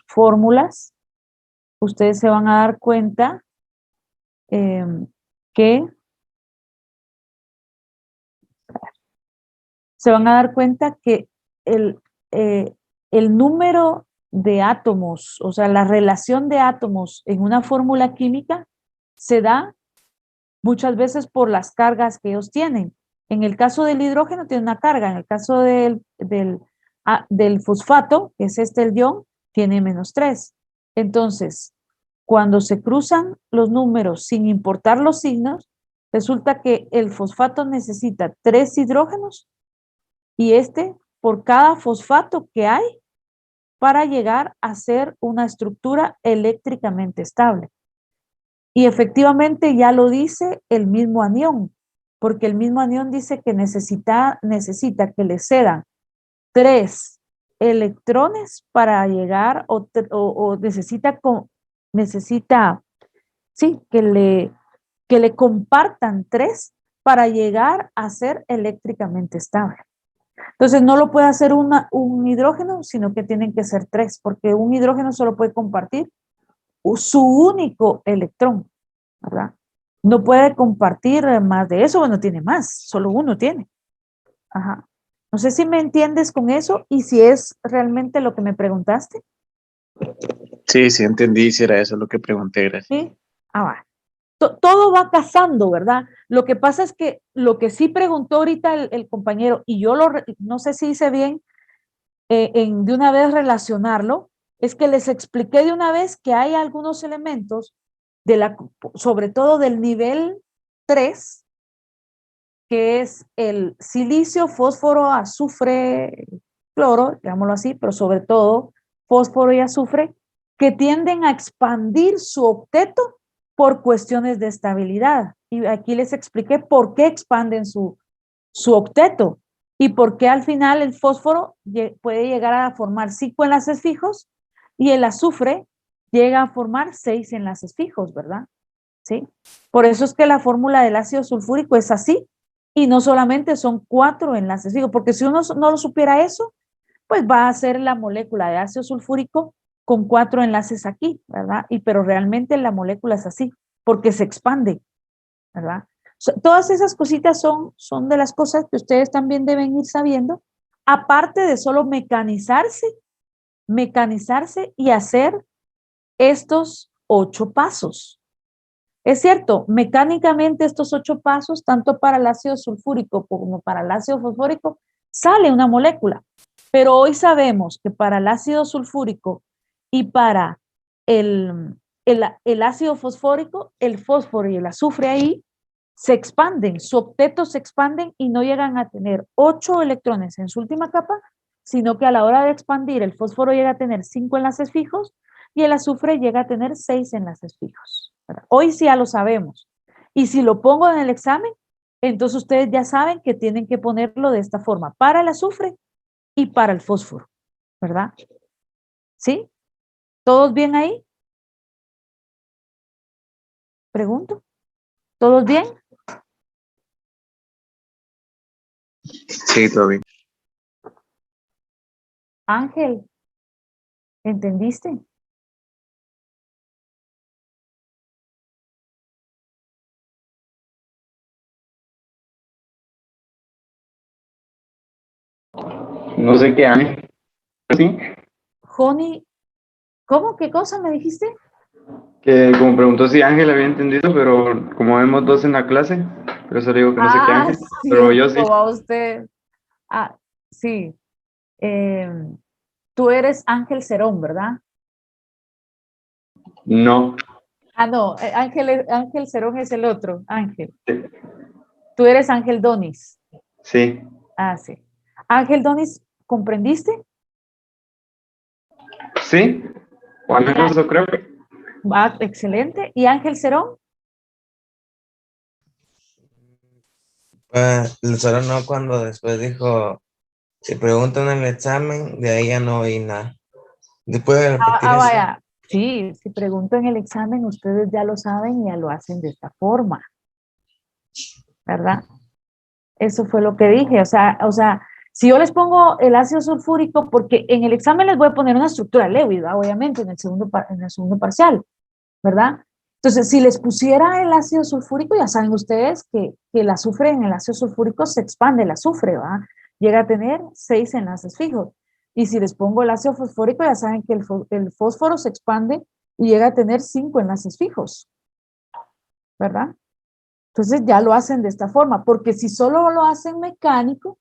fórmulas, ustedes se van a dar cuenta que el, el número de átomos, o sea, la relación de átomos en una fórmula química se da muchas veces por las cargas que ellos tienen. En el caso del hidrógeno tiene una carga, en el caso del fosfato, que es el ion, tiene -3. Entonces, cuando se cruzan los números sin importar los signos, resulta que el fosfato necesita 3 hidrógenos y por cada fosfato que hay para llegar a ser una estructura eléctricamente estable. Y efectivamente ya lo dice el mismo anión, porque el mismo anión dice que necesita que le cedan 3 electrones para llegar o necesita, sí, que le compartan 3 para llegar a ser eléctricamente estable. Entonces no lo puede hacer un hidrógeno, sino que tienen que ser 3, porque un hidrógeno solo puede compartir su único electrón, ¿verdad? No puede compartir más de eso, bueno, tiene más, solo uno tiene. Ajá. No sé si me entiendes con eso y si es realmente lo que me preguntaste. Sí, sí, entendí, si era eso lo que pregunté, gracias. Sí. Ah, va. Todo va casando, ¿verdad? Lo que pasa es que lo que sí preguntó ahorita el compañero, y yo no sé si hice bien de una vez relacionarlo, es que les expliqué de una vez que hay algunos elementos, sobre todo del nivel 3, que es el silicio, fósforo, azufre, cloro, digámoslo así, pero sobre todo fósforo y azufre, que tienden a expandir su octeto por cuestiones de estabilidad. Y aquí les expliqué por qué expanden su octeto y por qué al final el fósforo puede llegar a formar 5 enlaces fijos y el azufre llega a formar 6 enlaces fijos, ¿verdad? ¿Sí? Por eso es que la fórmula del ácido sulfúrico es así, y no solamente son 4 enlaces fijos, porque si uno no lo supiera eso, pues va a ser la molécula de ácido sulfúrico con 4 enlaces aquí, ¿verdad? Pero realmente la molécula es así, porque se expande, ¿verdad? Todas esas cositas son de las cosas que ustedes también deben ir sabiendo, aparte de solo mecanizarse y hacer estos 8 pasos. Es cierto, mecánicamente estos 8 pasos, tanto para el ácido sulfúrico como para el ácido fosfórico, sale una molécula. Pero hoy sabemos que para el ácido sulfúrico y para el ácido fosfórico, el fósforo y el azufre ahí se expanden, su octeto se expanden y no llegan a tener 8 electrones en su última capa, sino que a la hora de expandir el fósforo llega a tener 5 enlaces fijos y el azufre llega a tener 6 enlaces fijos. Hoy sí ya lo sabemos. Y si lo pongo en el examen, entonces ustedes ya saben que tienen que ponerlo de esta forma, para el azufre y para el fósforo, ¿verdad? ¿Sí? ¿Todos bien ahí? Pregunto. ¿Todos bien? Sí, todo bien. Ángel, ¿entendiste? No sé qué año. ¿Sí? Joni, ¿cómo? ¿Qué cosa me dijiste? Que como preguntó si Ángel había entendido, pero como vemos dos en la clase, por eso le digo que no sé qué Ángel, pero yo sí. Cierto, va usted. Ah, sí. Tú eres Ángel Cerón, ¿verdad? No. Ah, no, Ángel Cerón es el otro, Ángel. Tú eres Ángel Donis. Sí. Ah, sí. Ángel Donis, ¿comprendiste? Sí. O al menos eso creo. Ah, excelente. ¿Y Ángel Cerón? Pues solo no cuando después dijo, si preguntan en el examen, de ahí ya no oí nada. Después de repetir eso. Vaya. Sí, si pregunto en el examen, ustedes ya lo saben y ya lo hacen de esta forma, ¿verdad? Eso fue lo que dije. O sea, si yo les pongo el ácido sulfúrico, porque en el examen les voy a poner una estructura Lewis, ¿verdad? Obviamente, en el segundo parcial, ¿verdad? Entonces, si les pusiera el ácido sulfúrico, ya saben ustedes que el azufre en el ácido sulfúrico se expande el azufre, ¿verdad? Llega a tener 6 enlaces fijos. Y si les pongo el ácido fosfórico, ya saben que el fósforo se expande y llega a tener 5 enlaces fijos, ¿verdad? Entonces ya lo hacen de esta forma, porque si solo lo hacen mecánico,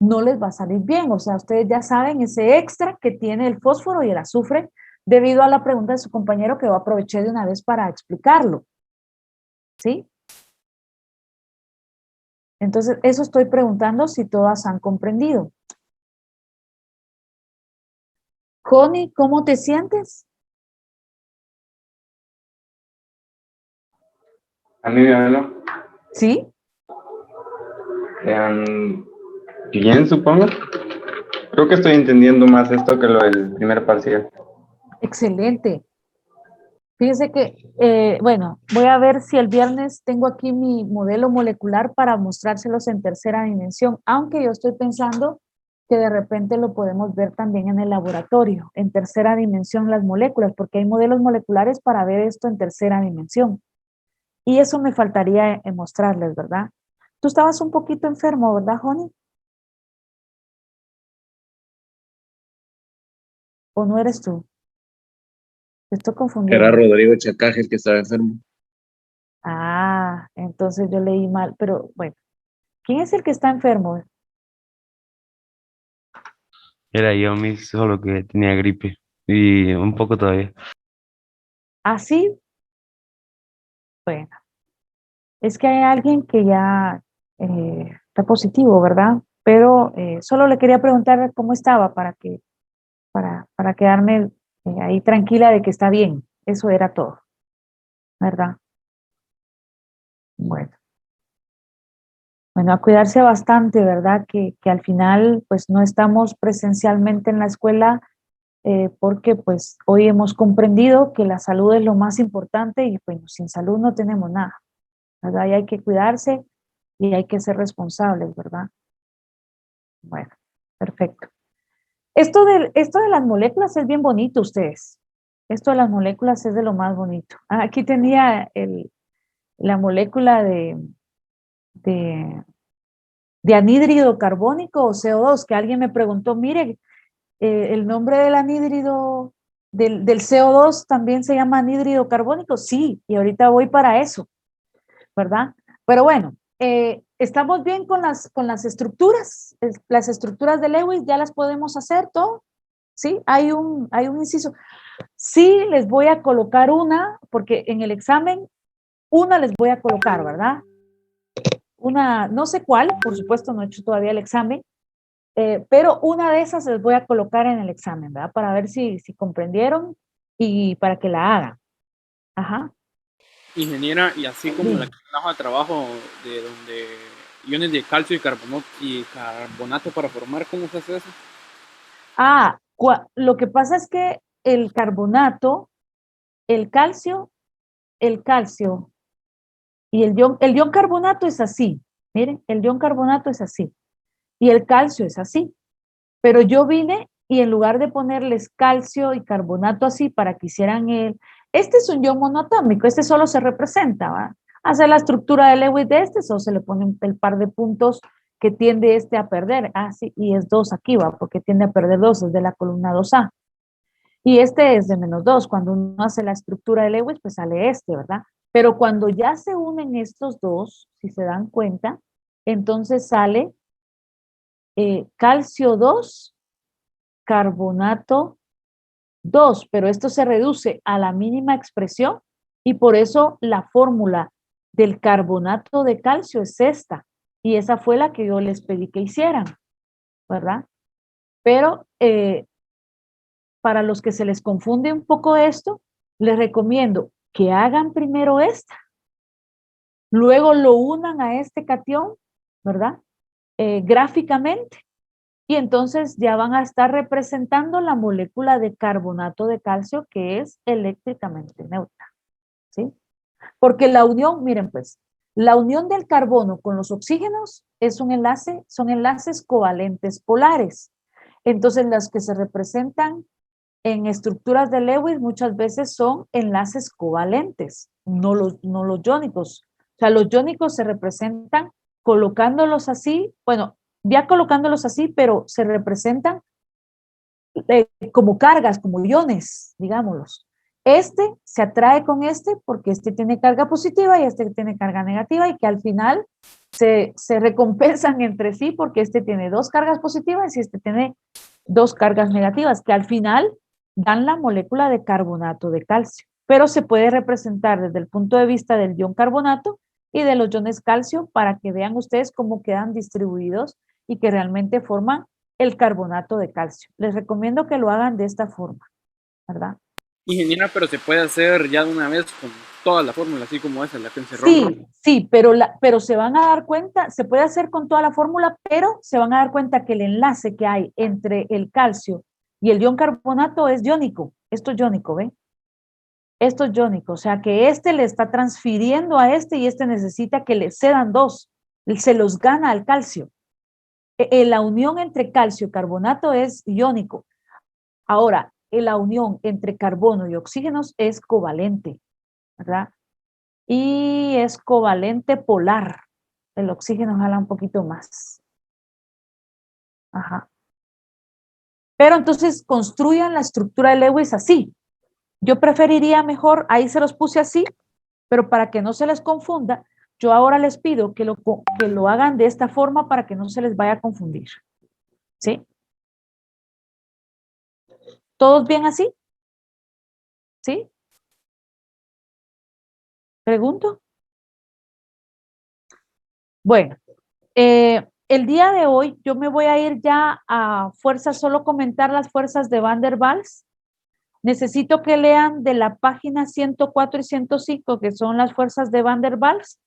no les va a salir bien. O sea, ustedes ya saben ese extra que tiene el fósforo y el azufre debido a la pregunta de su compañero que yo aproveché de una vez para explicarlo. ¿Sí? Entonces, eso estoy preguntando si todas han comprendido. Connie, ¿cómo te sientes? A mí me habló. ¿Sí? Bien, supongo. Creo que estoy entendiendo más esto que lo del primer parcial. Excelente. Fíjense que, bueno, voy a ver si el viernes tengo aquí mi modelo molecular para mostrárselos en tercera dimensión, aunque yo estoy pensando que de repente lo podemos ver también en el laboratorio, en tercera dimensión las moléculas, porque hay modelos moleculares para ver esto en tercera dimensión. Y eso me faltaría mostrarles, ¿verdad? Tú estabas un poquito enfermo, ¿verdad, Joni? ¿O no eres tú? Te estoy confundiendo. Era Rodrigo Chacaje el que estaba enfermo. Ah, entonces yo leí mal, pero bueno. ¿Quién es el que está enfermo? Era yo mismo, solo que tenía gripe y un poco todavía. ¿Ah, sí? Bueno, es que hay alguien que ya está positivo, ¿verdad? Pero solo le quería preguntar cómo estaba para quedarme ahí tranquila de que está bien. Eso era todo, ¿verdad? Bueno. Bueno, a cuidarse bastante, ¿verdad? Que al final, pues no estamos presencialmente en la escuela porque pues hoy hemos comprendido que la salud es lo más importante y pues sin salud no tenemos nada, ¿verdad? Y hay que cuidarse y hay que ser responsables, ¿verdad? Bueno, perfecto. Esto de las moléculas es bien bonito, ustedes. Esto de las moléculas es de lo más bonito. Aquí tenía la molécula de anhídrido carbónico o CO2, que alguien me preguntó, mire, el nombre del anhídrido, del CO2 también se llama anhídrido carbónico. Sí, y ahorita voy para eso, ¿verdad? Pero bueno, estamos bien con las estructuras. Las estructuras de Lewis ya las podemos hacer todo. Sí, hay un inciso. Sí, les voy a colocar una, porque en el examen, una les voy a colocar, ¿verdad? Una, no sé cuál, por supuesto no he hecho todavía el examen, pero una de esas les voy a colocar en el examen, ¿verdad? Para ver si comprendieron y para que la hagan. Ajá. Ingeniera, y así como Sí. la que trabaja de trabajo de donde iones de calcio y carbonato para formar, ¿cómo se hace eso? Lo que pasa es que el carbonato, el calcio y el ion carbonato es así. Miren, el ion carbonato es así y el calcio es así. Pero yo vine y en lugar de ponerles calcio y carbonato así para que hicieran este es un ion monoatómico, este solo se representa, ¿va? Hace la estructura de Lewis de este, solo se le pone el par de puntos que tiende este a perder. Sí, y es 2 aquí, ¿va? Porque tiende a perder 2, es de la columna 2A. Y este es de -2. Cuando uno hace la estructura de Lewis, pues sale este, ¿verdad? Pero cuando ya se unen estos dos, si se dan cuenta, entonces sale calcio 2, carbonato 2, pero esto se reduce a la mínima expresión y por eso la fórmula del carbonato de calcio es esta. Y esa fue la que yo les pedí que hicieran, ¿verdad? Pero para los que se les confunde un poco esto, les recomiendo que hagan primero esta, luego lo unan a este catión, ¿verdad? Gráficamente, y entonces ya van a estar representando la molécula de carbonato de calcio que es eléctricamente neutra, ¿sí? Porque la unión, miren pues, la unión del carbono con los oxígenos es un enlace, son enlaces covalentes polares. Entonces las que se representan en estructuras de Lewis muchas veces son enlaces covalentes, no los iónicos. O sea, los iónicos se representan colocándolos así, bueno, ya colocándolos así, pero se representan como cargas, como iones, digámoslos. Este se atrae con este porque este tiene carga positiva y este tiene carga negativa y que al final se recompensan entre sí porque este tiene 2 cargas positivas y este tiene 2 cargas negativas, que al final dan la molécula de carbonato de calcio. Pero se puede representar desde el punto de vista del ion carbonato y de los iones calcio para que vean ustedes cómo quedan distribuidos y que realmente forman el carbonato de calcio. Les recomiendo que lo hagan de esta forma, ¿verdad? Ingeniera, pero se puede hacer ya de una vez con toda la fórmula, así como esa, la que encerró. Sí, pero se van a dar cuenta, se puede hacer con toda la fórmula, pero se van a dar cuenta que el enlace que hay entre el calcio y el ion carbonato es iónico. Esto es iónico, ¿ven? Esto es iónico, o sea que este le está transfiriendo a este y este necesita que le cedan 2, se los gana al calcio. La unión entre calcio y carbonato es iónico. Ahora, la unión entre carbono y oxígenos es covalente, ¿verdad? Y es covalente polar. El oxígeno jala un poquito más. Ajá. Pero entonces construyan la estructura de Lewis así. Yo preferiría mejor, ahí se los puse así, pero para que no se les confunda, yo ahora les pido que lo hagan de esta forma para que no se les vaya a confundir. ¿Sí? ¿Todos bien así? ¿Sí? ¿Pregunto? Bueno, el día de hoy yo me voy a ir ya a fuerzas, solo comentar las fuerzas de Van der Waals. Necesito que lean de la página 104 y 105, que son las fuerzas de Van der Waals,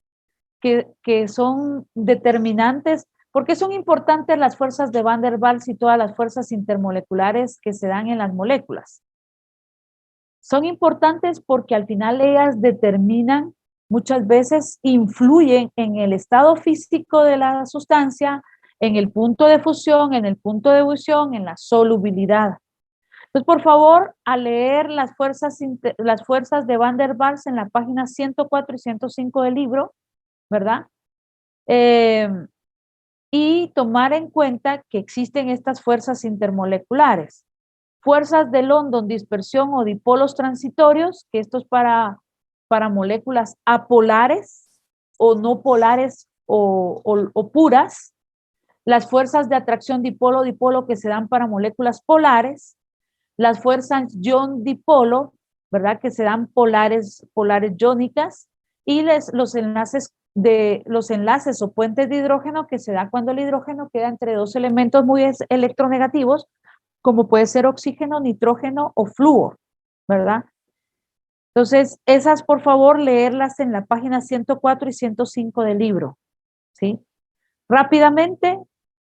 que son determinantes. ¿Por qué son importantes las fuerzas de Van der Waals y todas las fuerzas intermoleculares que se dan en las moléculas? Son importantes porque al final ellas determinan, muchas veces influyen en el estado físico de la sustancia, en el punto de fusión, en el punto de ebullición, en la solubilidad. Entonces, por favor, a leer las fuerzas de Van der Waals en la página 104 y 105 del libro, ¿verdad? Y tomar en cuenta que existen estas fuerzas intermoleculares. Fuerzas de London, dispersión o dipolos transitorios, que esto es para moléculas apolares o no polares o puras. Las fuerzas de atracción dipolo-dipolo que se dan para moléculas polares. Las fuerzas ion-dipolo, ¿verdad? Que se dan polares iónicas. Y los enlaces o puentes de hidrógeno que se da cuando el hidrógeno queda entre dos elementos muy electronegativos, como puede ser oxígeno, nitrógeno o flúor, ¿verdad? Entonces, esas, por favor, leerlas en la página 104 y 105 del libro, ¿sí? Rápidamente,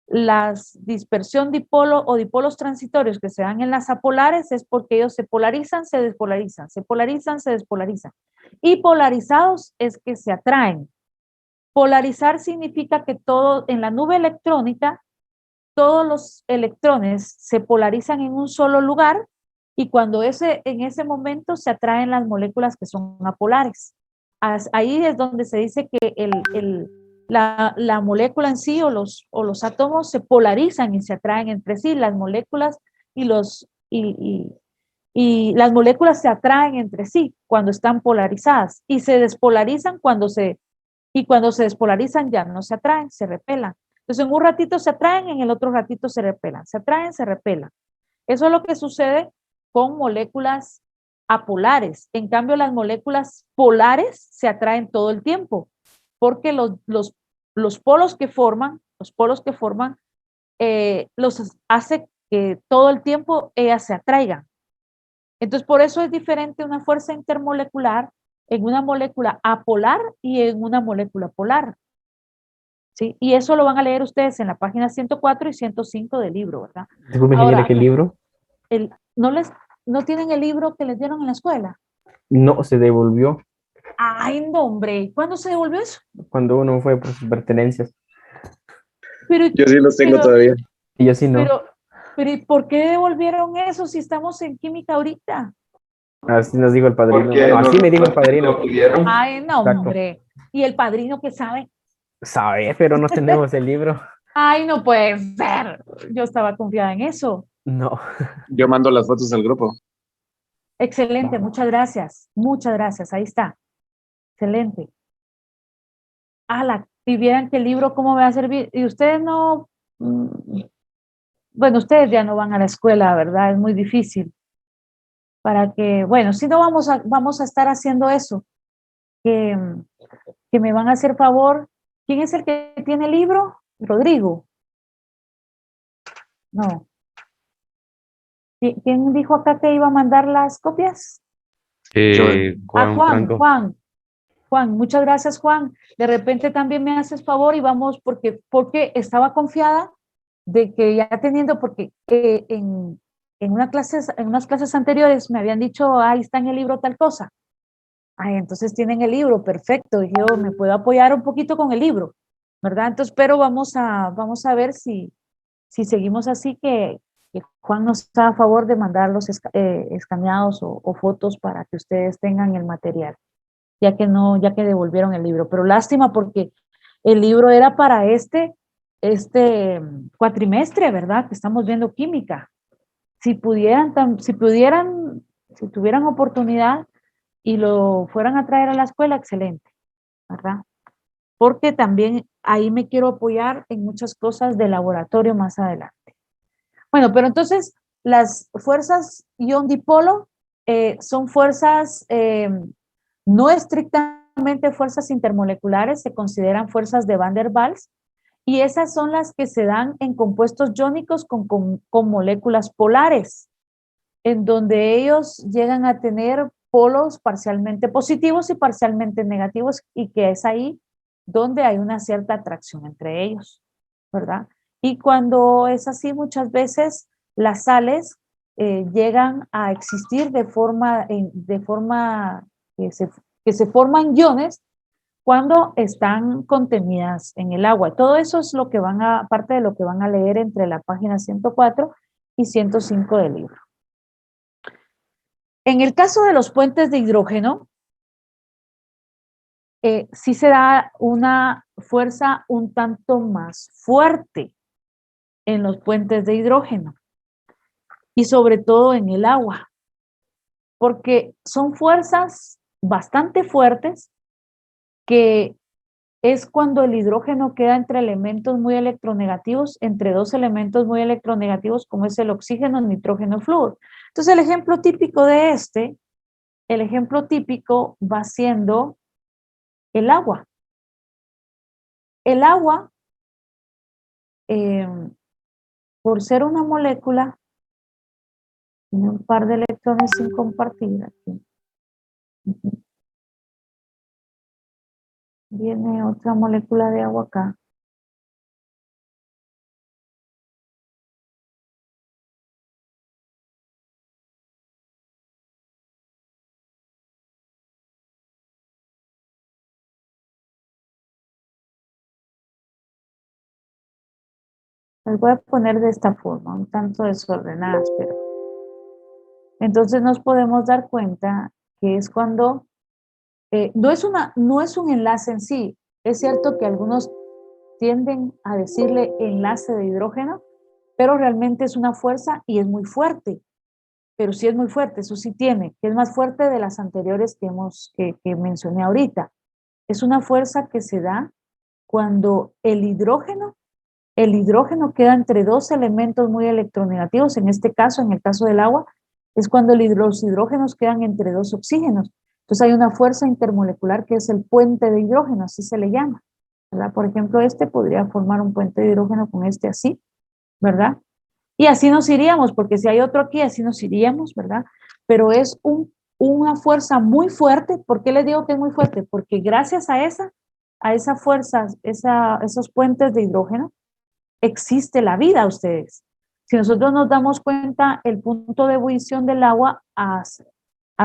la dispersión dipolo o dipolos transitorios que se dan en las apolares es porque ellos se polarizan, se despolarizan, se polarizan, se despolarizan. Y polarizados es que se atraen. Polarizar significa que todo en la nube electrónica, todos los electrones se polarizan en un solo lugar y cuando en ese momento se atraen las moléculas que son apolares. Ahí es donde se dice que la molécula en sí o los átomos se polarizan y se atraen entre sí. Las moléculas y las moléculas se atraen entre sí cuando están polarizadas y se despolarizan cuando se despolarizan ya no se atraen, se repelan. Entonces, en un ratito se atraen, en el otro ratito se repelan. Se atraen, se repelan. Eso es lo que sucede con moléculas apolares. En cambio, las moléculas polares se atraen todo el tiempo, porque los polos que forman, los hace que todo el tiempo ellas se atraigan. Entonces, por eso es diferente una fuerza intermolecular en una molécula apolar y en una molécula polar. ¿Sí? Y eso lo van a leer ustedes en la página 104 y 105 del libro, ¿verdad? Disculpe, Ahora, ingeniera, ¿qué libro? ¿No tienen el libro que les dieron en la escuela? No, se devolvió Ay, no, hombre, ¿cuándo se devolvió eso? cuando uno fue por sus pertenencias. Pero, Yo sí los tengo pero, todavía. Y yo sí no. pero, ¿y por qué devolvieron eso si estamos en química ahorita? Así nos dijo el padrino. Porque Bueno, así me dijo el lo padrino. pidieron. Ay, no, Exacto. hombre. ¿Y el padrino qué sabe? Sabe, pero no tenemos el libro. Ay, no puede ser. Yo estaba confiada en eso. No. Yo mando las fotos al grupo. Excelente, muchas gracias. Muchas gracias, ahí está. Excelente. Y vieran que el libro cómo me va a servir. Y ustedes no, bueno, ustedes ya no van a la escuela, ¿verdad? Es muy difícil. Para que, bueno, si no vamos a estar haciendo eso, que me van a hacer favor. ¿Quién es el que tiene el libro? Rodrigo. No. ¿Quién dijo acá que iba a mandar las copias? Juan Franco. Juan, muchas gracias, Juan. De repente también me haces favor y vamos, porque estaba confiada de que ya teniendo, porque en unas clases anteriores me habían dicho, ahí está en el libro tal cosa. Ay, entonces tienen el libro, perfecto. Y yo me puedo apoyar un poquito con el libro, ¿verdad? Entonces, pero vamos a ver si seguimos así, que Juan nos está a favor de mandar los escaneados o fotos para que ustedes tengan el material, ya que devolvieron el libro. Pero lástima porque el libro era para este cuatrimestre, ¿verdad? Que estamos viendo química. Si tuvieran oportunidad y lo fueran a traer a la escuela, excelente, ¿verdad? Porque también ahí me quiero apoyar en muchas cosas de laboratorio más adelante. Bueno, pero entonces las fuerzas ion-dipolo son fuerzas no estrictamente fuerzas intermoleculares, se consideran fuerzas de Van der Waals, y esas son las que se dan en compuestos iónicos con moléculas polares, en donde ellos llegan a tener polos parcialmente positivos y parcialmente negativos, y que es ahí donde hay una cierta atracción entre ellos. ¿verdad? Y cuando es así, muchas veces las sales llegan a existir de forma que se forman iones cuando están contenidas en el agua. Todo eso es lo que parte de lo que van a leer entre la página 104 y 105 del libro. En el caso de los puentes de hidrógeno, sí se da una fuerza un tanto más fuerte en los puentes de hidrógeno y sobre todo en el agua, porque son fuerzas bastante fuertes que es cuando el hidrógeno queda entre elementos muy electronegativos, entre dos elementos muy electronegativos como es el oxígeno, el nitrógeno, el flúor. Entonces el ejemplo típico de el ejemplo típico va siendo el agua. El agua, por ser una molécula, tiene un par de electrones sin compartir aquí. Viene otra molécula de agua acá. Las voy a poner de esta forma, un tanto desordenadas, pero entonces nos podemos dar cuenta que es cuando no es un enlace en sí. Es cierto que algunos tienden a decirle enlace de hidrógeno, pero realmente es una fuerza y es muy fuerte. Pero sí es muy fuerte, eso sí tiene, que es más fuerte de las anteriores que mencioné ahorita. Es una fuerza que se da cuando el hidrógeno queda entre dos elementos muy electronegativos, en este caso, en el caso del agua, es cuando los hidrógenos quedan entre dos oxígenos. Entonces hay una fuerza intermolecular que es el puente de hidrógeno, así se le llama, ¿verdad? Por ejemplo, este podría formar un puente de hidrógeno con este así, ¿verdad? Y así nos iríamos, porque si hay otro aquí, así nos iríamos, ¿verdad? Pero es una fuerza muy fuerte. ¿Por qué les digo que es muy fuerte? Porque gracias a esa fuerza, esos puentes de hidrógeno, existe la vida, ustedes. Si nosotros nos damos cuenta, el punto de ebullición del agua a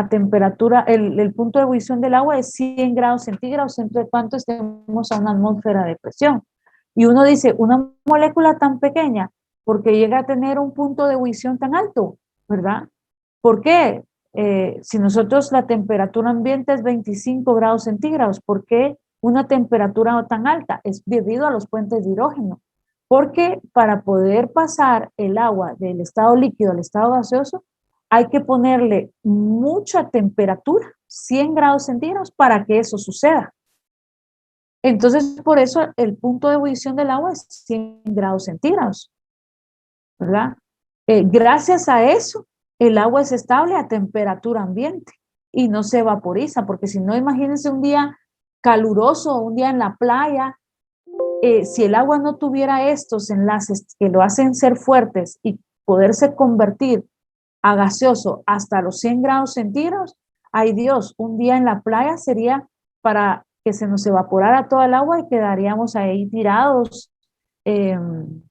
temperatura, el punto de ebullición del agua es 100 grados centígrados, entre cuanto estemos a una atmósfera de presión. Y uno dice, una molécula tan pequeña, ¿por qué llega a tener un punto de ebullición tan alto? ¿Verdad? ¿Por qué? Si nosotros la temperatura ambiente es 25 grados centígrados, ¿por qué una temperatura tan alta? Es debido a los puentes de hidrógeno. Porque para poder pasar el agua del estado líquido al estado gaseoso, hay que ponerle mucha temperatura, 100 grados centígrados, para que eso suceda. Entonces, por eso el punto de ebullición del agua es 100 grados centígrados, ¿verdad? Gracias a eso, el agua es estable a temperatura ambiente y no se vaporiza, porque si no, imagínense un día caluroso, un día en la playa, si el agua no tuviera estos enlaces que lo hacen ser fuertes y poderse convertir a gaseoso hasta los 100 grados centígrados, ay Dios, un día en la playa sería para que se nos evaporara toda el agua y quedaríamos ahí tirados,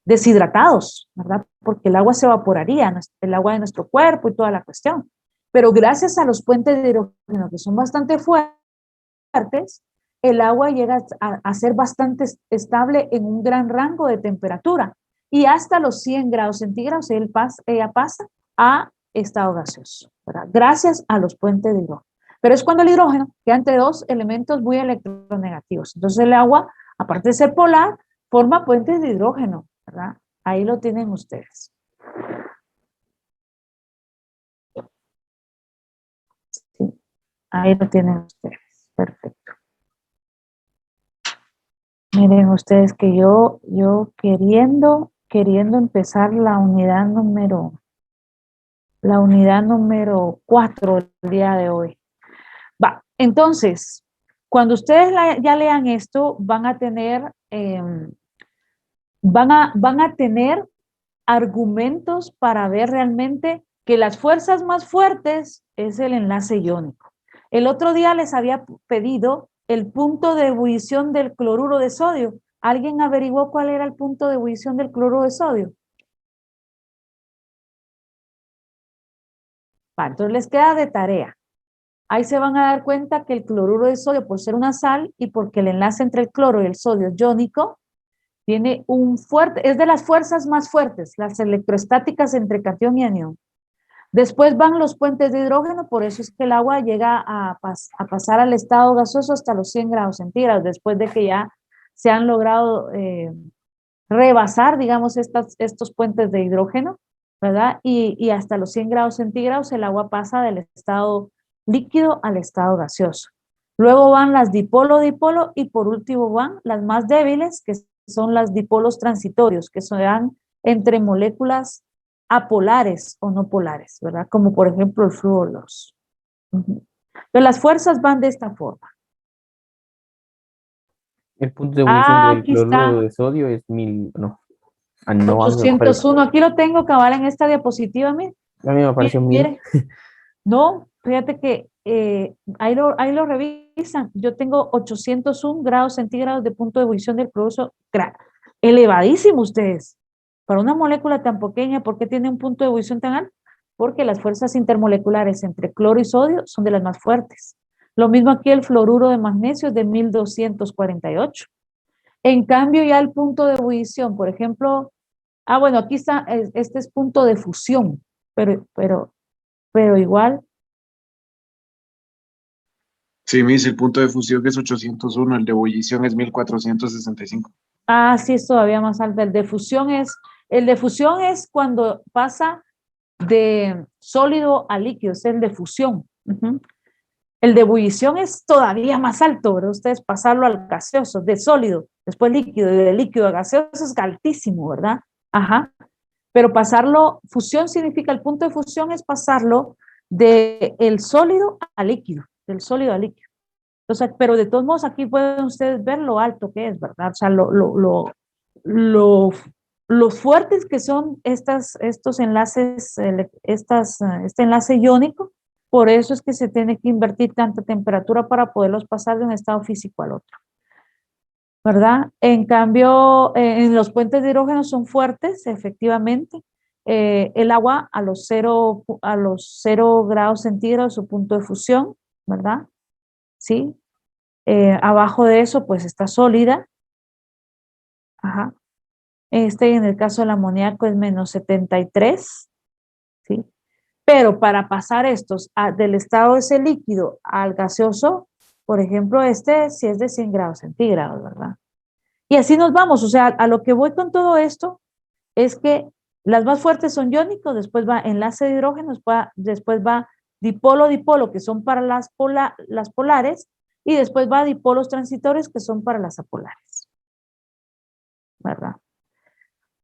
deshidratados, ¿verdad? Porque el agua se evaporaría, el agua de nuestro cuerpo y toda la cuestión. Pero gracias a los puentes de hidrógeno que son bastante fuertes, el agua llega a ser bastante estable en un gran rango de temperatura y hasta los 100 grados centígrados ella pasa a estado gaseoso, ¿verdad? Gracias a los puentes de hidrógeno. Pero es cuando el hidrógeno queda entre dos elementos muy electronegativos. Entonces el agua, aparte de ser polar, forma puentes de hidrógeno, ¿verdad? Ahí lo tienen ustedes. Sí, ahí lo tienen ustedes. Perfecto. Miren ustedes que yo queriendo empezar la unidad número 4 el día de hoy. Va, entonces, cuando ustedes ya lean esto, van a tener argumentos para ver realmente que las fuerzas más fuertes es el enlace iónico. El otro día les había pedido el punto de ebullición del cloruro de sodio. ¿Alguien averiguó cuál era el punto de ebullición del cloruro de sodio? Entonces les queda de tarea. Ahí se van a dar cuenta que el cloruro de sodio, por ser una sal y porque el enlace entre el cloro y el sodio es iónico, tiene un fuerte, es de las fuerzas más fuertes, las electrostáticas entre cation y anión. Después van los puentes de hidrógeno, por eso es que el agua llega a pasar al estado gaseoso hasta los 100 grados centígrados, después de que ya se han logrado rebasar, digamos, estos puentes de hidrógeno, ¿verdad? Y hasta los 100 grados centígrados el agua pasa del estado líquido al estado gaseoso. Luego van las dipolo-dipolo y por último van las más débiles, que son las dipolos transitorios, que se dan entre moléculas apolares o no polares, ¿verdad? Como por ejemplo el fluoros. Entonces las fuerzas van de esta forma. El punto de ebullición del Aquí cloruro está. de sodio es 1000, no. Ah, no, a mí me apareció, 801, aquí lo tengo cabal en esta diapositiva, mire. a mí me apareció 1000. Mire. No, fíjate que ahí lo revisan. Yo tengo 801 grados centígrados de punto de ebullición del cloruro. Elevadísimo ustedes. Para una molécula tan pequeña, ¿por qué tiene un punto de ebullición tan alto? Porque las fuerzas intermoleculares entre cloro y sodio son de las más fuertes. Lo mismo aquí el fluoruro de magnesio es de 1248. En cambio ya el punto de ebullición, por ejemplo, bueno, aquí está, este es punto de fusión, pero igual. Sí, me dice el punto de fusión que es 801, el de ebullición es 1465. Sí, es todavía más alto. El de fusión es cuando pasa de sólido a líquido, es el de fusión. El de ebullición es todavía más alto, ¿verdad? Ustedes pasarlo al gaseoso, de sólido, después líquido, y de líquido a gaseoso es altísimo, ¿verdad? Ajá. Pero fusión significa, el punto de fusión es pasarlo del sólido a líquido, del sólido a líquido. Entonces, pero de todos modos aquí pueden ustedes ver lo alto que es, ¿verdad? O sea, lo fuertes que son estos enlaces, este enlace iónico, por eso es que se tiene que invertir tanta temperatura para poderlos pasar de un estado físico al otro, ¿verdad? En cambio, en los puentes de hidrógeno son fuertes, efectivamente. El agua a los 0 grados centígrados, su punto de fusión, ¿verdad? Sí. Abajo de eso, pues está sólida. Ajá. En el caso del amoníaco es menos 73, ¿sí? Pero para pasar estos del estado de ese líquido al gaseoso, por ejemplo, si es de 100 grados centígrados, ¿verdad? Y así nos vamos, o sea, a lo que voy con todo esto es que las más fuertes son iónicos, después va enlace de hidrógenos, después va dipolo-dipolo, que son para las polares, y después va dipolos transitorios, que son para las apolares, ¿verdad?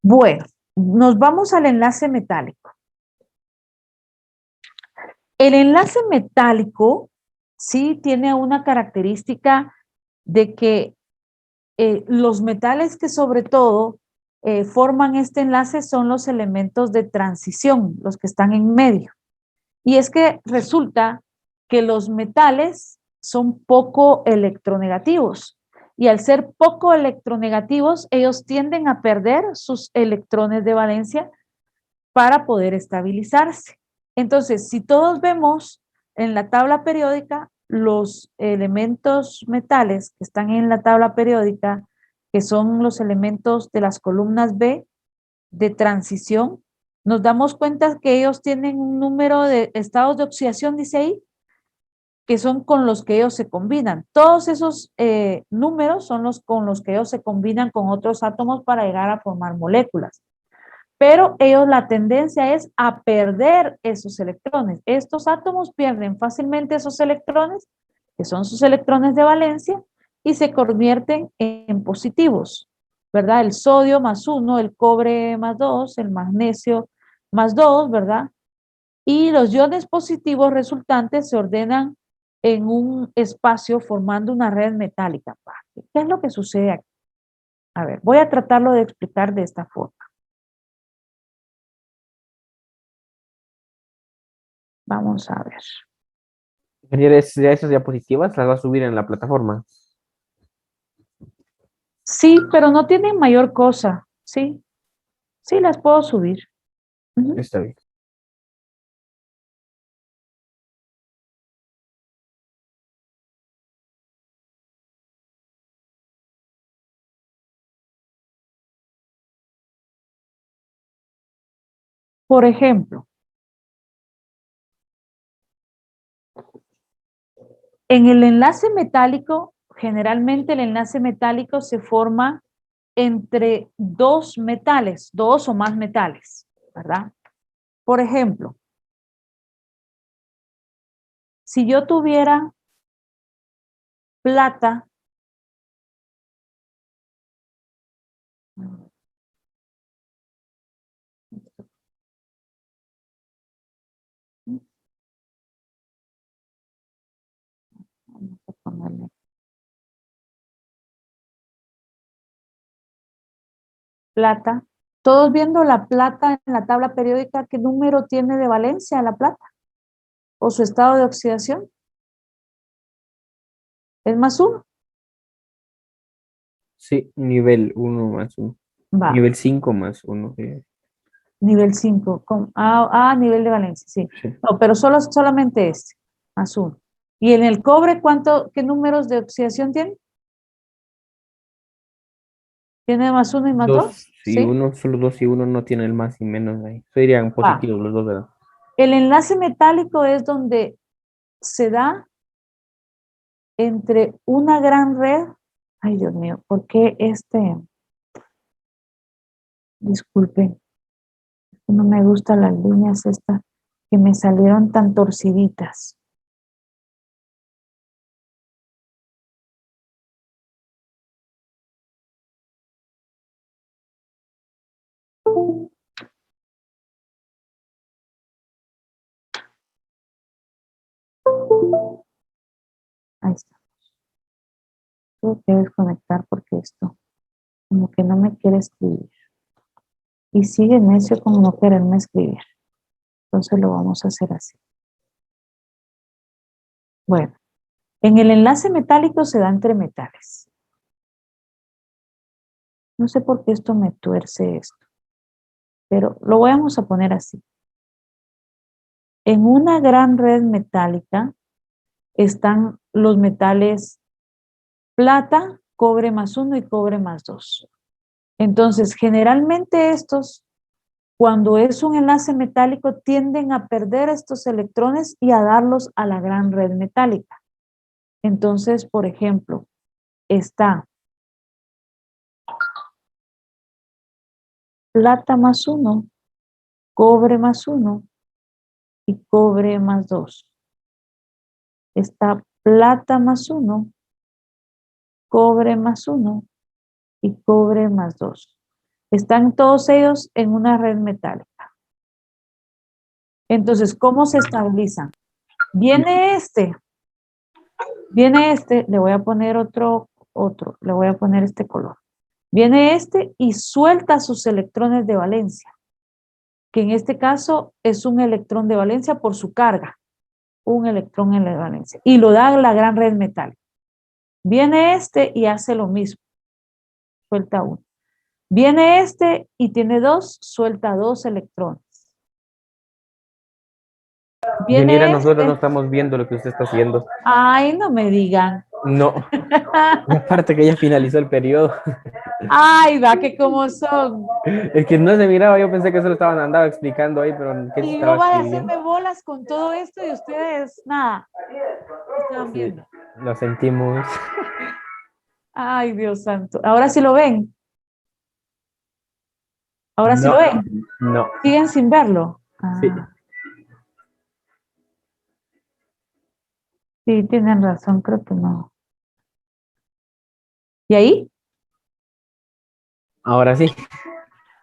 Bueno, nos vamos al enlace metálico. El enlace metálico sí tiene una característica de que los metales que sobre todo forman este enlace son los elementos de transición, los que están en medio. Y es que resulta que los metales son poco electronegativos. Y al ser poco electronegativos, ellos tienden a perder sus electrones de valencia para poder estabilizarse. Entonces, si todos vemos en la tabla periódica, los elementos metales que están en la tabla periódica, que son los elementos de las columnas B de transición, nos damos cuenta que ellos tienen un número de estados de oxidación, dice ahí, que son con los que ellos se combinan. Todos esos números son los con los que ellos se combinan con otros átomos para llegar a formar moléculas. Pero ellos la tendencia es a perder esos electrones. Estos átomos pierden fácilmente esos electrones, que son sus electrones de valencia, y se convierten en positivos, ¿verdad? El sodio más 1, el cobre más 2, el magnesio más 2, ¿verdad? Y los iones positivos resultantes se ordenan en un espacio formando una red metálica. ¿Qué es lo que sucede aquí? A ver, voy a tratarlo de explicar de esta forma. Vamos a ver. Ingeniero, esas diapositivas las va a subir en la plataforma. Sí, pero no tienen mayor cosa. Sí, sí las puedo subir. Ujú. Está bien. Por ejemplo, en el enlace metálico, generalmente el enlace metálico se forma entre dos metales, dos o más metales, ¿verdad? Por ejemplo, si yo tuviera plata, vamos a ponerle plata, todos viendo la plata en la tabla periódica, ¿qué número tiene de valencia la plata? ¿O su estado de oxidación? ¿Es +1? Sí, nivel 1 más 1. Va, Nivel 5 más 1. nivel 5. Nivel de valencia, sí. Sí. No, pero solamente este, +1. ¿Y en el cobre qué números de oxidación tiene? ¿Tiene +1 y +2? 2 y ¿Sí? 1, solo 2 y 1 no tiene el más y menos ahí. Serían Va. positivos los dos, ¿verdad? El enlace metálico es donde se da entre una gran red. Ay, Dios mío, ¿por qué disculpen, no me gustan las líneas estas que me salieron tan torciditas? Ahí está. Tengo que desconectar porque esto como que no me quiere escribir. Y sigue necio como no quererme escribir. Entonces lo vamos a hacer así. Bueno, en el enlace metálico se da entre metales. No sé por qué esto me tuerce esto, pero lo vamos a poner así. En una gran red metálica están los metales plata, cobre +1 y cobre +2. Entonces, generalmente estos, cuando es un enlace metálico, tienden a perder estos electrones y a darlos a la gran red metálica. Entonces, por ejemplo, está plata +1, cobre +1 y cobre +2. Está plata +1, cobre +1 y cobre +2. Están todos ellos en una red metálica. Entonces, ¿cómo se estabilizan? Viene este, le voy a poner otro, le voy a poner este color. Viene este y suelta sus electrones de valencia, que en este caso es un electrón de valencia por su carga, un electrón en la valencia, y lo da la gran red metálica. Viene este y hace lo mismo, suelta uno. Viene este y tiene 2, suelta 2 electrones. Ingeniera, Viene nosotros no este. estamos viendo lo que usted está haciendo. Ay, no me digan. No. Aparte que ya finalizó el periodo. Ay, va, que como son. Es que no se miraba, yo pensé que solo andaba explicando ahí, pero que se Y estaba yo voy a escribiendo. hacerme bolas con todo esto y ustedes, nada, estaban Sí, viendo. lo sentimos. Ay, Dios santo. Ahora sí lo ven. Ahora sí lo No, ven. no. Siguen sin verlo. Sí. Sí, tienen razón, creo que no. ¿Y ahí? Ahora sí.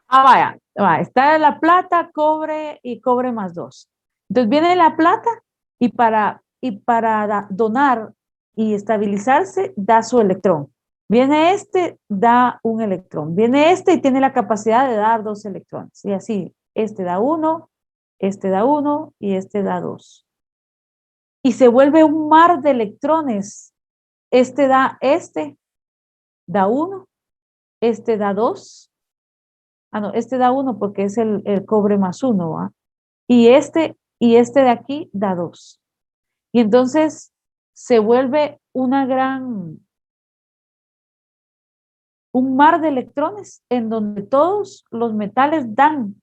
Vaya, está la plata, cobre y cobre +2. Entonces viene la plata y para donar y estabilizarse da su electrón. Viene este, da un electrón. Viene este y tiene la capacidad de dar 2 electrones. Y así, este da 1 y este da 2. Y se vuelve un mar de electrones. Este da 1 este da 2. Ah, no, este da 1 porque es el cobre más 1, ¿va? Y este de aquí da 2. Y entonces se vuelve un mar de electrones en donde todos los metales dan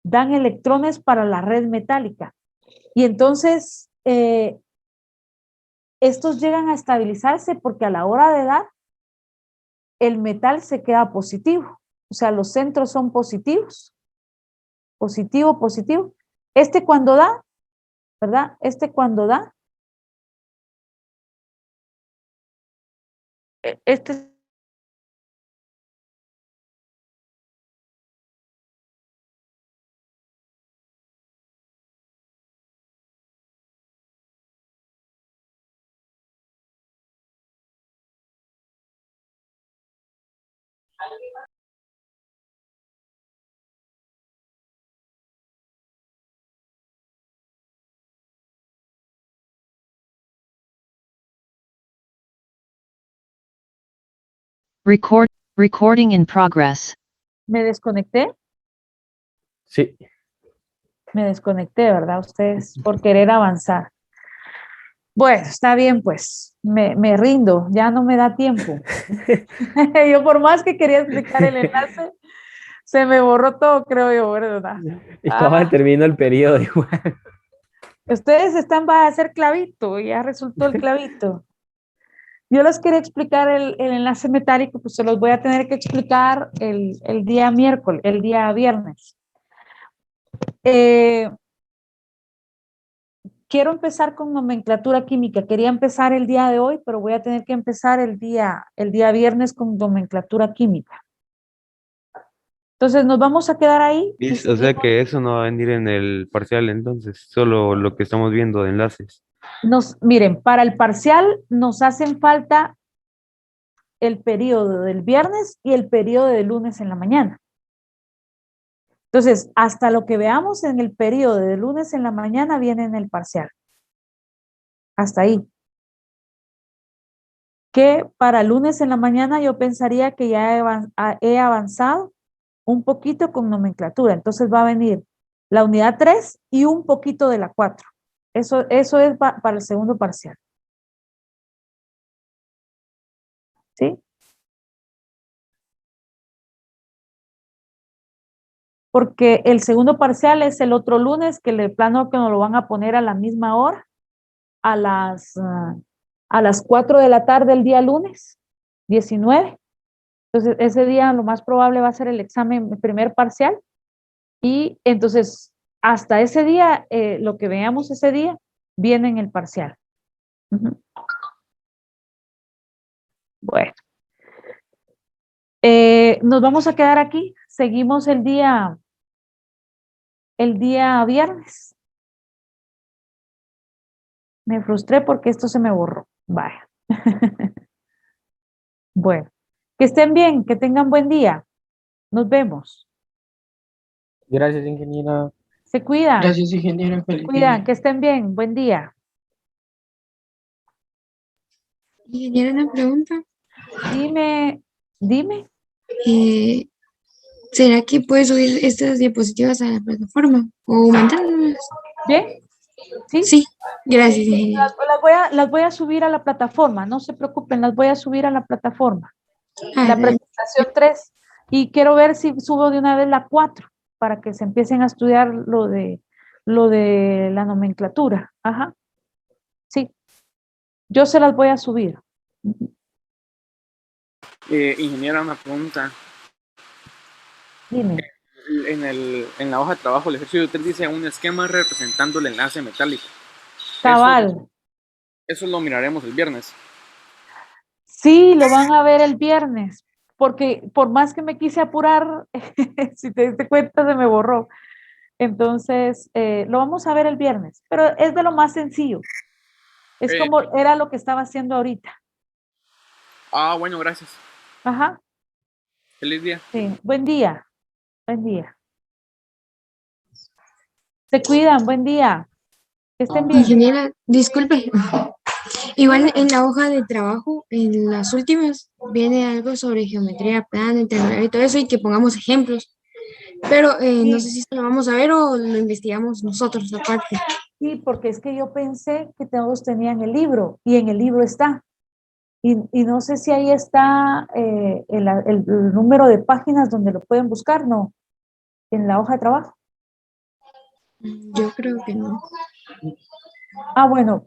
electrones para la red metálica. Y entonces estos llegan a estabilizarse porque a la hora de dar, el metal se queda positivo. O sea, los centros son positivos. Positivo, positivo. Este cuando da, ¿verdad? Este cuando da. Este Recording in progress. me desconecté. Sí. Me desconecté, ¿verdad? Ustedes por querer avanzar. Bueno, está bien, pues me rindo, ya no me da tiempo. Yo por más que quería explicar el enlace, se me borró todo, creo yo, ¿verdad? Y cabal terminó el periodo igual. Ustedes están para hacer clavito, ya resultó el clavito. Yo les quería explicar el enlace metálico, pues se los voy a tener que explicar el día miércoles, el día viernes. Quiero empezar con nomenclatura química. Quería empezar el día de hoy, pero voy a tener que empezar el día viernes con nomenclatura química. Entonces nos vamos a quedar ahí. O sea que eso no va a venir en el parcial entonces, solo lo que estamos viendo de enlaces. Miren, para el parcial nos hacen falta el periodo del viernes y el periodo del lunes en la mañana. Entonces, hasta lo que veamos en el periodo de lunes en la mañana viene en el parcial. Hasta ahí. Que para lunes en la mañana yo pensaría que ya he avanzado un poquito con nomenclatura. Entonces va a venir la unidad 3 y un poquito de la 4. Eso es para el segundo parcial. ¿Sí? Porque el segundo parcial es el otro lunes, que el plano que nos lo van a poner a la misma hora, a las 4 de la tarde el día lunes, 19. Entonces, ese día lo más probable va a ser el examen primer parcial. Y entonces, hasta ese día, lo que veamos ese día, viene en el parcial. Bueno. Nos vamos a quedar aquí. Seguimos el día viernes. Me frustré porque esto se me borró. Vaya. Bueno. Que estén bien, que tengan buen día. Nos vemos. Gracias, ingeniera. Se cuidan. Gracias, ingeniera. Se cuidan, que estén bien. Buen día. Ingeniera, una pregunta. Dime. ¿Será que puedes subir estas diapositivas a la plataforma o mandarlas? ¿Bien? Sí. Sí, gracias, ingeniera. Las voy a subir a la plataforma, no se preocupen, las voy a subir a la plataforma. La presentación 3. Y quiero ver si subo de una vez la 4 para que se empiecen a estudiar lo de la nomenclatura. Ajá. Sí. Yo se las voy a subir. Ingeniera, una pregunta. Dime. En la hoja de trabajo, el ejercicio 3 dice un esquema representando el enlace metálico. Cabal. Eso lo miraremos el viernes. Sí, lo van a ver el viernes, porque por más que me quise apurar, si te diste cuenta se me borró. Entonces, lo vamos a ver el viernes, pero es de lo más sencillo. Es como era lo que estaba haciendo ahorita. Bueno, gracias. Ajá. Feliz día. Sí, buen día. Buen día. Se cuidan, buen día. Que estén bien. Ingeniera, disculpe. Igual en la hoja de trabajo, en las últimas, viene algo sobre geometría plana, integral y todo eso, y que pongamos ejemplos. Pero no sé si lo vamos a ver o lo investigamos nosotros aparte. Sí, porque es que yo pensé que todos tenían el libro y en el libro está. Y no sé si ahí está el número de páginas donde lo pueden buscar, ¿no? En la hoja de trabajo. Yo creo que no. Ah, bueno,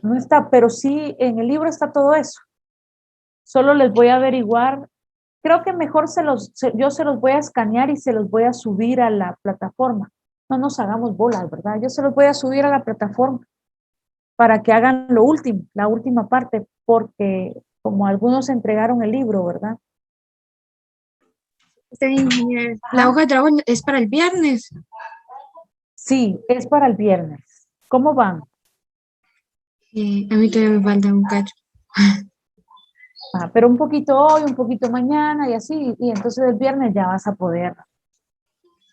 no está, pero sí en el libro está todo eso. Solo les voy a averiguar. Creo que mejor yo se los voy a escanear y se los voy a subir a la plataforma. No nos hagamos bolas, ¿verdad? Yo se los voy a subir a la plataforma para que hagan lo último, la última parte, porque como algunos entregaron el libro, ¿verdad? Está bien, ingeniera. La hoja de trabajo es para el viernes. Sí, es para el viernes. ¿Cómo van? A mí todavía me falta un cacho. Pero un poquito hoy, un poquito mañana y así, y entonces el viernes ya vas a poder,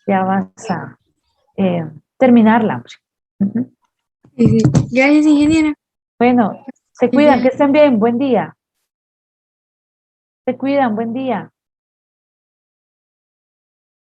ya vas a terminarla. Ujú. Sí. Gracias, ingeniera. Bueno, se cuidan, que estén bien, buen día. Se cuidan, buen día.